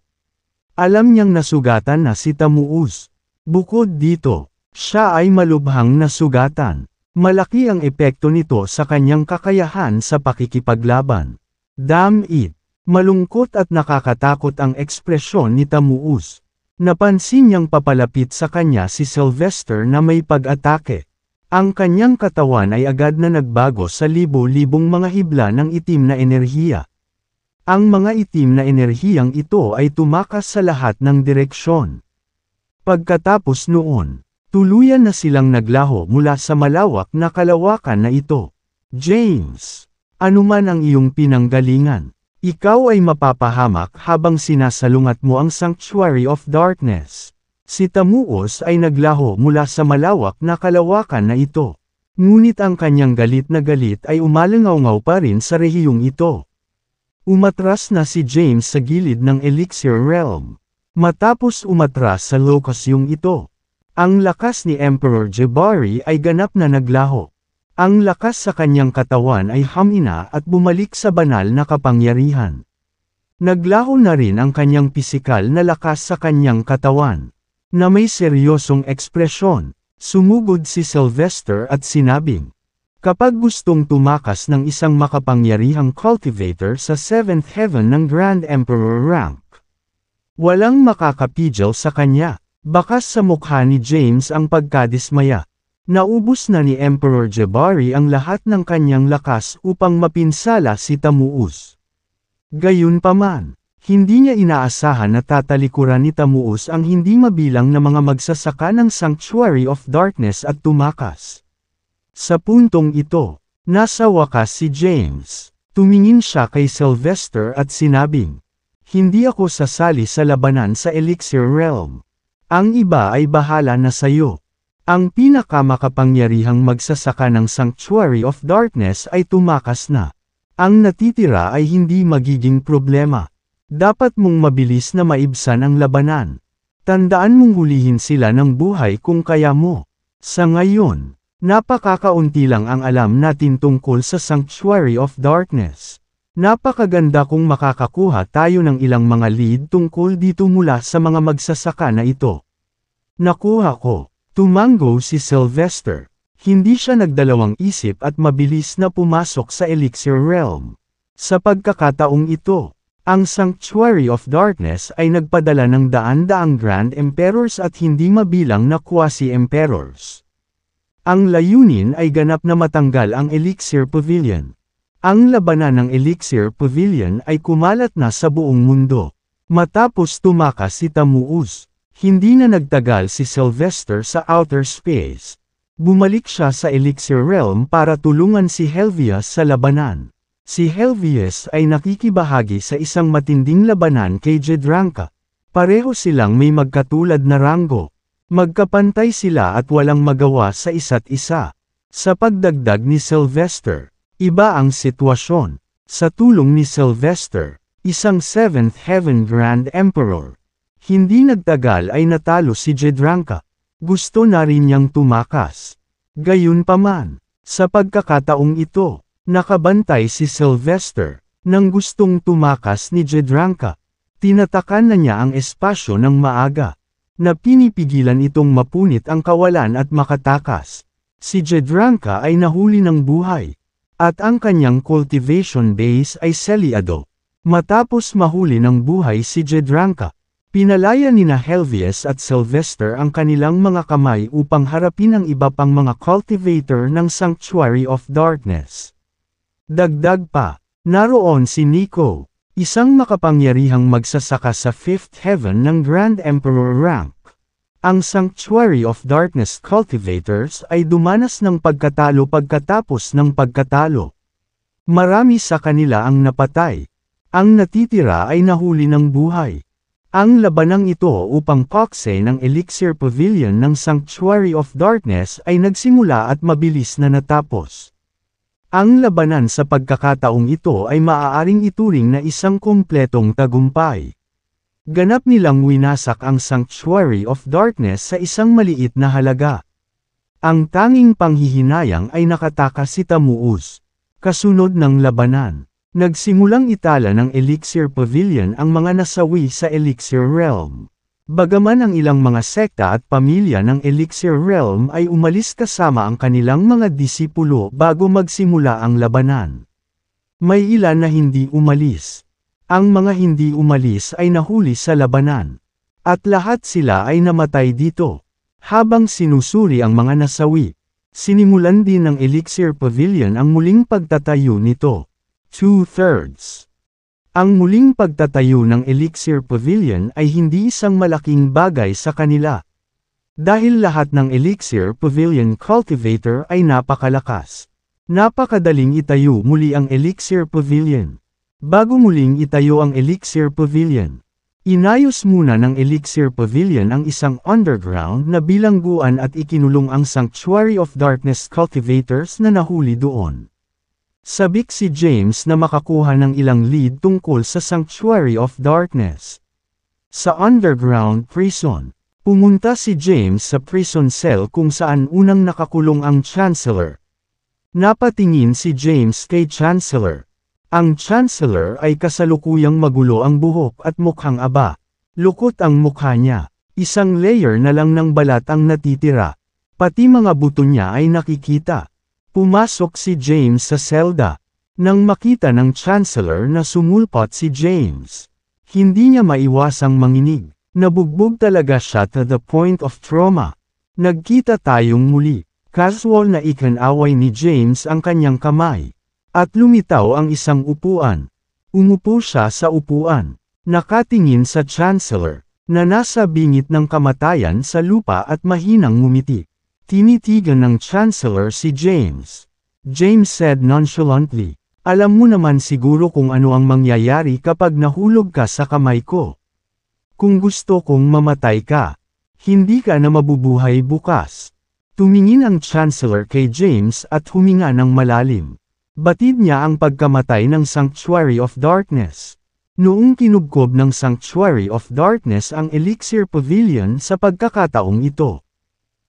Alam niyang nasugatan na si Tamuus. Bukod dito, siya ay malubhang nasugatan. Malaki ang epekto nito sa kanyang kakayahan sa pakikipaglaban. Damn it! Malungkot at nakakatakot ang ekspresyon ni Tamuus. Napansin niyang papalapit sa kanya si Sylvester na may pag-atake. Ang kanyang katawan ay agad na nagbago sa libo-libong mga hibla ng itim na enerhiya. Ang mga itim na enerhiyang ito ay tumakas sa lahat ng direksyon. Pagkatapos noon, tuluyan na silang naglaho mula sa malawak na kalawakan na ito. James, anuman ang iyong pinanggalingan, ikaw ay mapapahamak habang sinasalungat mo ang Sanctuary of Darkness. Si Tamuus ay naglaho mula sa malawak na kalawakan na ito. Ngunit ang kanyang galit na galit ay umalangaw-ngaw pa rin sa rehiyong ito. Umatras na si James sa gilid ng Elixir Realm. Matapos umatras sa Locus-yung ito, ang lakas ni Emperor Jabari ay ganap na naglaho. Ang lakas sa kanyang katawan ay humina at bumalik sa banal na kapangyarihan. Naglaho na rin ang kanyang pisikal na lakas sa kanyang katawan. Na may seryosong ekspresyon, sumugod si Sylvester at sinabing, kapag gustong tumakas ng isang makapangyarihang cultivator sa 7th Heaven ng Grand Emperor rank, walang makakapigil sa kanya. Bakas sa mukha ni James ang pagkadismaya. Naubos na ni Emperor Jabari ang lahat ng kanyang lakas upang mapinsala si Tamuus. Gayunpaman, hindi niya inaasahan na tatalikuran ni Tamuus ang hindi mabilang na mga magsasaka ng Sanctuary of Darkness at tumakas. Sa puntong ito, nasa wakas si James. Tumingin siya kay Sylvester at sinabing, hindi ako sasali sa labanan sa Elixir Realm. Ang iba ay bahala na sayo. Ang pinakamakapangyarihang magsasaka ng Sanctuary of Darkness ay tumakas na. Ang natitira ay hindi magiging problema. Dapat mong mabilis na maibsan ang labanan. Tandaan mong hulihin sila ng buhay kung kaya mo. Sa ngayon, napakakaunti lang ang alam natin tungkol sa Sanctuary of Darkness. Napakaganda kung makakakuha tayo ng ilang mga lead tungkol dito mula sa mga magsasaka na ito. Nakuha ko. Tumango si Sylvester. Hindi siya nagdalawang isip at mabilis na pumasok sa Elixir Realm. Sa pagkakataong ito, ang Sanctuary of Darkness ay nagpadala ng daan-daang Grand Emperors at hindi mabilang na Quasi-Emperors. Ang layunin ay ganap na matanggal ang Elixir Pavilion. Ang labanan ng Elixir Pavilion ay kumalat na sa buong mundo. Matapos tumakas si Tamuuz, hindi na nagtagal si Sylvester sa outer space. Bumalik siya sa Elixir Realm para tulungan si Helvius sa labanan. Si Helvius ay nakikibahagi sa isang matinding labanan kay Jedranka. Pareho silang may magkatulad na ranggo. Magkapantay sila at walang magawa sa isa't isa. Sa pagdagdag ni Sylvester, iba ang sitwasyon. Sa tulong ni Sylvester, isang 7th Heaven Grand Emperor, hindi nagtagal ay natalo si Jedranka. Gusto na rin niyang tumakas. Gayunpaman, sa pagkakataong ito, nakabantay si Sylvester, nang gustong tumakas ni Jedranka. Tinatakan na niya ang espasyo ng maaga, na pinipigilan itong mapunit ang kawalan at makatakas. Si Jedranka ay nahuli ng buhay, at ang kanyang cultivation base ay selyado. Matapos mahuli ng buhay si Jedranka, pinalaya nina Helvius at Sylvester ang kanilang mga kamay upang harapin ang iba pang mga cultivator ng Sanctuary of Darkness. Dagdag pa, naroon si Nico, isang makapangyarihang magsasaka sa 5th Heaven ng Grand Emperor rank. Ang Sanctuary of Darkness cultivators ay dumanas ng pagkatalo pagkatapos ng pagkatalo. Marami sa kanila ang napatay. Ang natitira ay nahuli ng buhay. Ang labanang ito upang pakse ng Elixir Pavilion ng Sanctuary of Darkness ay nagsimula at mabilis na natapos. Ang labanan sa pagkakataong ito ay maaaring ituring na isang kumpletong tagumpay. Ganap nilang winasak ang Sanctuary of Darkness sa isang maliit na halaga. Ang tanging panghihinayang ay nakatakas si Tamuuz. Kasunod ng labanan, nagsimulang itala ng Elixir Pavilion ang mga nasawi sa Elixir Realm. Bagaman ang ilang mga sekta at pamilya ng Elixir Realm ay umalis kasama ang kanilang mga disipulo bago magsimula ang labanan. May ilan na hindi umalis. Ang mga hindi umalis ay nahuli sa labanan. At lahat sila ay namatay dito. Habang sinusuri ang mga nasawi, sinimulan din ng Elixir Pavilion ang muling pagtatayo nito. 2/3. Ang muling pagtatayo ng Elixir Pavilion ay hindi isang malaking bagay sa kanila. Dahil lahat ng Elixir Pavilion cultivator ay napakalakas. Napakadaling itayo muli ang Elixir Pavilion. Bago muling itayo ang Elixir Pavilion, inayos muna ng Elixir Pavilion ang isang underground na bilangguan at ikinulong ang Sanctuary of Darkness cultivators na nahuli doon. Sabik si James na makakuha ng ilang lead tungkol sa Sanctuary of Darkness. Sa underground prison, pumunta si James sa prison cell kung saan unang nakakulong ang Chancellor. Napatingin si James kay Chancellor. Ang Chancellor ay kasalukuyang magulo ang buhok at mukhang aba. Lukot ang mukha niya. Isang layer na lang ng balat ang natitira. Pati mga buto niya ay nakikita. Pumasok si James sa selda. Nang makita ng Chancellor na sumulpot si James, hindi niya maiwasang manginig. Nabugbog talaga siya to the point of trauma. Nagkita tayong muli. Casual na ikinaway ni James ang kanyang kamay. At lumitaw ang isang upuan. Umupo siya sa upuan. Nakatingin sa Chancellor, na nasa bingit ng kamatayan sa lupa at mahinang ngumiti. Tinitigan ng Chancellor si James. James said nonchalantly, "Alam mo naman siguro kung ano ang mangyayari kapag nahulog ka sa kamay ko. Kung gusto kong mamatay ka, hindi ka na mabubuhay bukas." Tumingin ang Chancellor kay James at huminga ng malalim. Batid niya ang pagkamatay ng Sanctuary of Darkness. Noong kinubkob ng Sanctuary of Darkness ang Elixir Pavilion sa pagkakataong ito,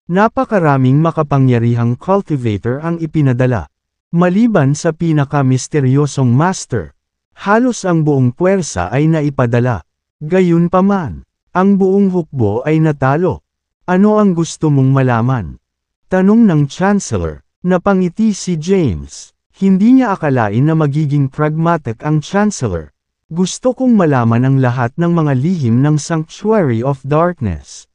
napakaraming makapangyarihang cultivator ang ipinadala. Maliban sa pinaka-misteryosong master, Halos ang buong puwersa ay naipadala. Gayunpaman, ang buong hukbo ay natalo. Ano ang gusto mong malaman? Tanong ng Chancellor. Napangiti si James. Hindi niya akalain na magiging pragmatic ang Chancellor. Gusto kong malaman ang lahat ng mga lihim ng Sanctuary of Darkness.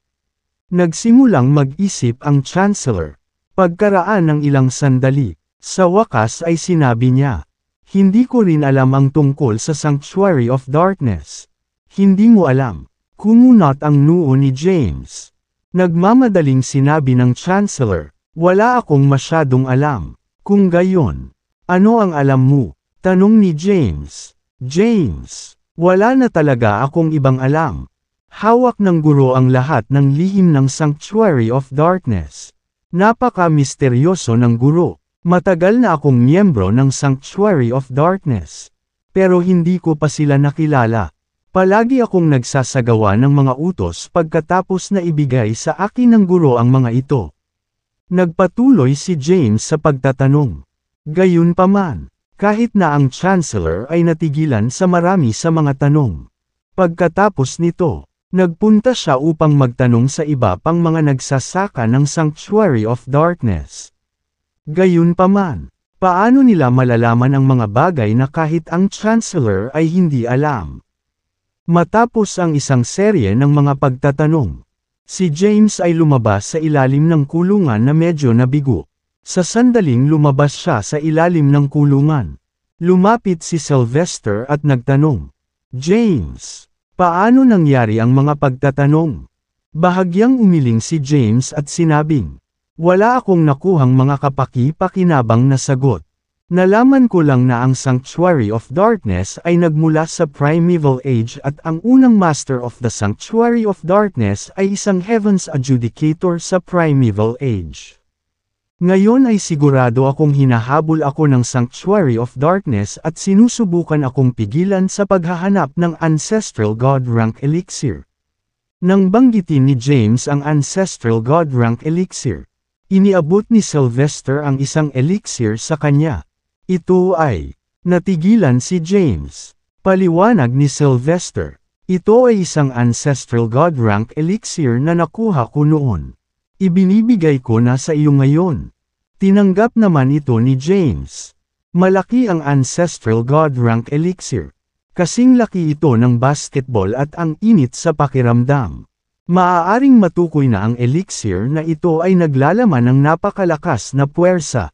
Nagsimulang mag-isip ang Chancellor. Pagkaraan ng ilang sandali, sa wakas ay sinabi niya, "Hindi ko rin alam ang tungkol sa Sanctuary of Darkness." Hindi mo alam. Kumunot ang noo ni James. Nagmamadaling sinabi ng Chancellor, "Wala akong masyadong alam." Kung gayon, ano ang alam mo? Tanong ni James. James, wala na talaga akong ibang alam. Hawak ng guro ang lahat ng lihim ng Sanctuary of Darkness. Napaka-misteryoso ng guro. Matagal na akong miyembro ng Sanctuary of Darkness. Pero hindi ko pa sila nakilala. Palagi akong nagsasagawa ng mga utos pagkatapos na ibigay sa akin ng guro ang mga ito. Nagpatuloy si James sa pagtatanong. Gayunpaman, kahit na ang Chancellor ay natigilan sa marami sa mga tanong. Pagkatapos nito, nagpunta siya upang magtanong sa iba pang mga nagsasaka ng Sanctuary of Darkness. Gayunpaman, paano nila malalaman ang mga bagay na kahit ang Chancellor ay hindi alam? Matapos ang isang serye ng mga pagtatanong, si James ay lumabas sa ilalim ng kulungan na medyo nabigo. Sa sandaling lumabas siya sa ilalim ng kulungan. Lumapit si Sylvester at nagtanong, "James, paano nangyari ang mga pagtatanong?" Bahagyang umiling si James at sinabing, "Wala akong nakuhang mga kapaki-pakinabang na sagot. Nalaman ko lang na ang Sanctuary of Darkness ay nagmula sa Primeval Age at ang unang Master of the Sanctuary of Darkness ay isang Heaven's Adjudicator sa Primeval Age. Ngayon ay sigurado akong hinahabol ako ng Sanctuary of Darkness at sinusubukan akong pigilan sa paghahanap ng Ancestral God Rank Elixir." Nang banggitin ni James ang Ancestral God Rank Elixir, iniabot ni Sylvester ang isang elixir sa kanya. Ito ay, natigilan si James. Paliwanag ni Sylvester, ito ay isang Ancestral God Rank Elixir na nakuha ko noon. Ibinibigay ko na sa iyo ngayon. Tinanggap naman ito ni James. Malaki ang Ancestral God Rank Elixir. Kasing laki ito ng basketball at ang init sa pakiramdam. Maaaring matukoy na ang elixir na ito ay naglalaman ng napakalakas na puwersa.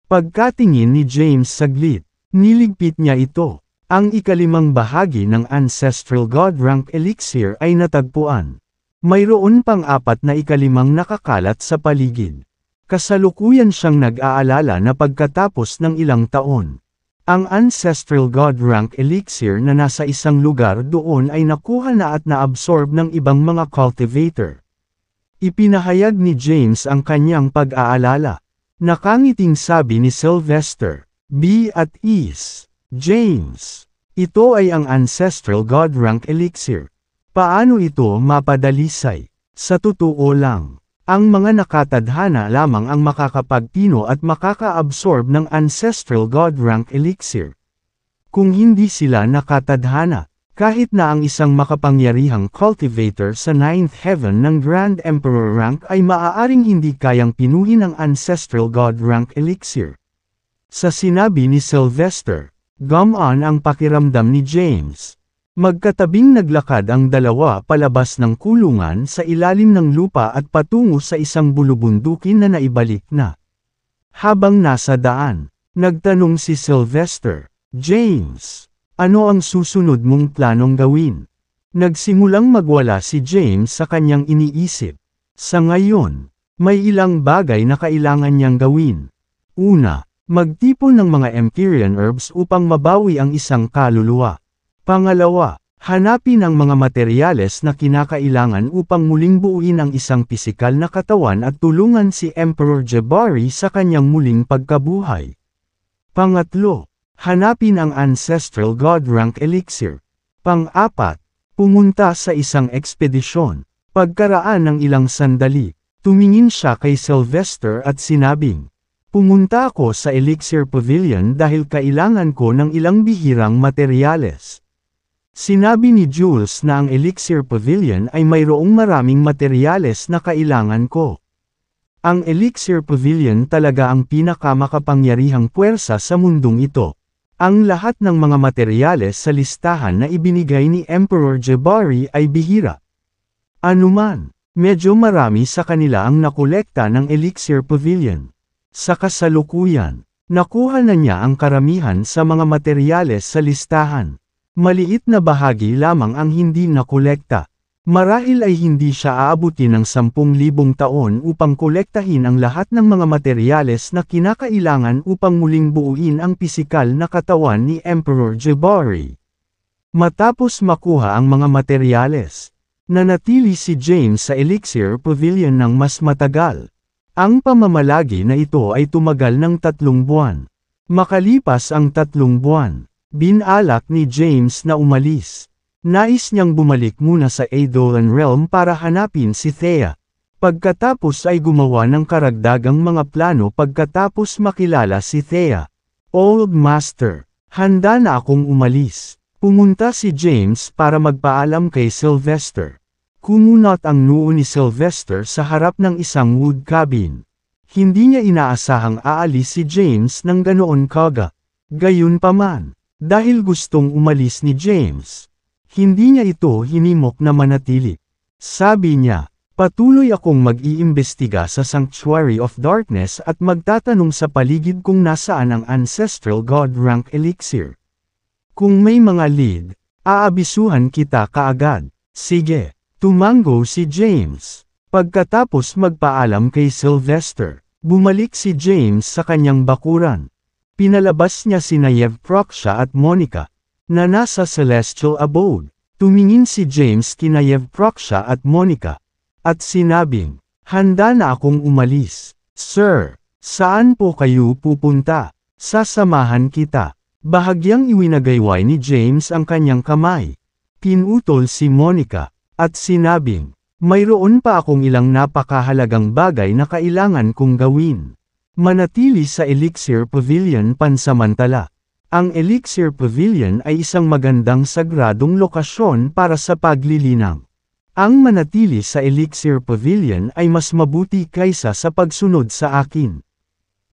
Pagkatingin ni James saglit, niligpit niya ito. Ang ikalimang bahagi ng Ancestral God Rank Elixir ay natagpuan. Mayroon pang apat na ikalimang nakakalat sa paligid. Kasalukuyan siyang nag-aalala na pagkatapos ng ilang taon. Ang Ancestral God Rank Elixir na nasa isang lugar doon ay nakuha na at naabsorb ng ibang mga cultivator. Ipinahayag ni James ang kanyang pag-aalala. Nakangiting sabi ni Sylvester, "Be at ease, James. Ito ay ang Ancestral God Rank Elixir. Paano ito mapadalisay? Sa totoo lang, ang mga nakatadhana lamang ang makakapagpino at makaka-absorb ng Ancestral God Rank Elixir. Kung hindi sila nakatadhana, kahit na ang isang makapangyarihang cultivator sa 9th Heaven ng Grand Emperor rank ay maaaring hindi kayang pinuhin ang Ancestral God Rank Elixir." Sa sinabi ni Sylvester, gumaan ang pakiramdam ni James. Magkatabing naglakad ang dalawa palabas ng kulungan sa ilalim ng lupa at patungo sa isang bulubundukin na naibalik na. Habang nasa daan, nagtanong si Sylvester, "James, ano ang susunod mong planong gawin?" Nagsimulang magwala si James sa kanyang iniisip. Sa ngayon, may ilang bagay na kailangan niyang gawin. Una, magtipon ng mga Empyrean herbs upang mabawi ang isang kaluluwa. Pangalawa, hanapin ang mga materyales na kinakailangan upang muling buuin ang isang pisikal na katawan at tulungan si Emperor Jabari sa kanyang muling pagkabuhay. Pangatlo, hanapin ang Ancestral God Rank Elixir. Pang-apat, pumunta sa isang ekspedisyon. Pagkaraan ng ilang sandali, tumingin siya kay Sylvester at sinabing, Pumunta ako sa Elixir Pavilion dahil kailangan ko ng ilang bihirang materyales. Sinabi ni Jules na ang Elixir Pavilion ay mayroong maraming materyales na kailangan ko. Ang Elixir Pavilion talaga ang pinakamakapangyarihang puwersa sa mundong ito. Ang lahat ng mga materyales sa listahan na ibinigay ni Emperor Jabari ay bihira. Anuman, medyo marami sa kanila ang nakolekta ng Elixir Pavilion. Sa kasalukuyan, nakuha na niya ang karamihan sa mga materyales sa listahan. Maliit na bahagi lamang ang hindi nakolekta. Marahil ay hindi siya aabutin ng 10,000 taon upang kolektahin ang lahat ng mga materyales na kinakailangan upang muling buuin ang pisikal na katawan ni Emperor Jabari. Matapos makuha ang mga materyales, nanatili si James sa Elixir Pavilion ng mas matagal. Ang pamamalagi na ito ay tumagal ng 3 buwan. Makalipas ang 3 buwan, binalak ni James na umalis. Nais niyang bumalik muna sa Eidolon Realm para hanapin si Thea. Pagkatapos ay gumawa ng karagdagang mga plano pagkatapos makilala si Thea. Old Master, handa na akong umalis. Pumunta si James para magpaalam kay Sylvester. Kumunot ang noo ni Sylvester sa harap ng isang wood cabin. Hindi niya inaasahang aalis si James ng ganoon kaga. Gayunpaman, dahil gustong umalis ni James, hindi niya ito hinimok na manatili. Sabi niya, patuloy akong mag-iimbestiga sa Sanctuary of Darkness at magtatanong sa paligid kung nasaan ang Ancestral God Rank Elixir. Kung may mga lead, aabisuhan kita kaagad. Sige, tumango si James. Pagkatapos magpaalam kay Sylvester, bumalik si James sa kanyang bakuran. Pinalabas niya sina Yevproxia at Monica, na nasa Celestial Abode. Tumingin si James kina Yevproxia at Monica, at sinabing, handa na akong umalis. Sir, saan po kayo pupunta? Sasamahan kita. Bahagyang iwinagayway ni James ang kanyang kamay. Pinutol si Monica, at sinabing, mayroon pa akong ilang napakahalagang bagay na kailangan kong gawin. Manatili sa Elixir Pavilion pansamantala. Ang Elixir Pavilion ay isang magandang sagradong lokasyon para sa paglilinang. Ang manatili sa Elixir Pavilion ay mas mabuti kaysa sa pagsunod sa akin.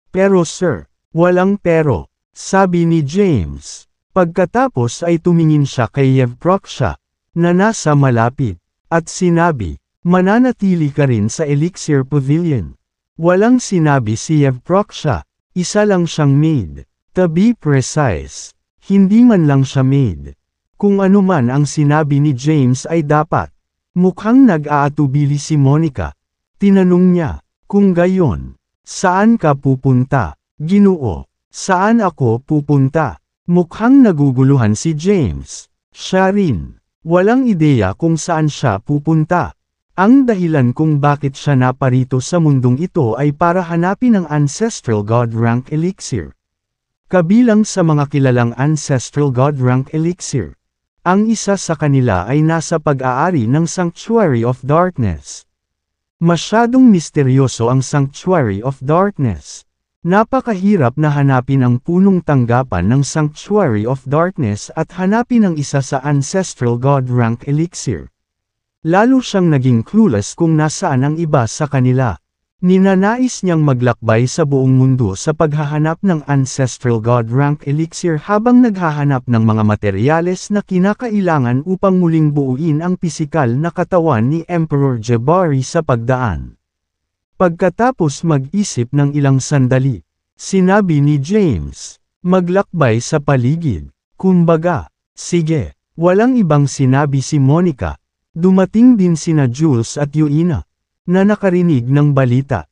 Pero sir, walang pero, sabi ni James. Pagkatapos ay tumingin siya kay Yevproxia, na nasa malapit, at sinabi, mananatili ka rin sa Elixir Pavilion. Walang sinabi si Yevproxia, isa lang siyang maid. To be precise, hindi man lang siya maid. Kung ano man ang sinabi ni James ay dapat. Mukhang nag-aatubili si Monica. Tinanong niya, kung gayon, saan ka pupunta? Ginoo, saan ako pupunta? Mukhang naguguluhan si James. Siya rin. Walang ideya kung saan siya pupunta. Ang dahilan kung bakit siya naparito sa mundong ito ay para hanapin ang Ancestral God Rank Elixir. Kabilang sa mga kilalang Ancestral God Rank Elixir. Ang isa sa kanila ay nasa pag-aari ng Sanctuary of Darkness. Masyadong misteryoso ang Sanctuary of Darkness. Napakahirap na hanapin ang punong tanggapan ng Sanctuary of Darkness at hanapin ang isa sa Ancestral God Rank Elixir. Lalo siyang naging clueless kung nasaan ang iba sa kanila. Ninanais niyang maglakbay sa buong mundo sa paghahanap ng Ancestral God Rank Elixir habang naghahanap ng mga materyales na kinakailangan upang muling buuin ang pisikal na katawan ni Emperor Jabari sa pagdaan. Pagkatapos mag-isip ng ilang sandali, sinabi ni James, maglakbay sa paligid. Kumbaga, sige, walang ibang sinabi si Monica. Dumating din sina Jules at Yuina, na nakarinig ng balita.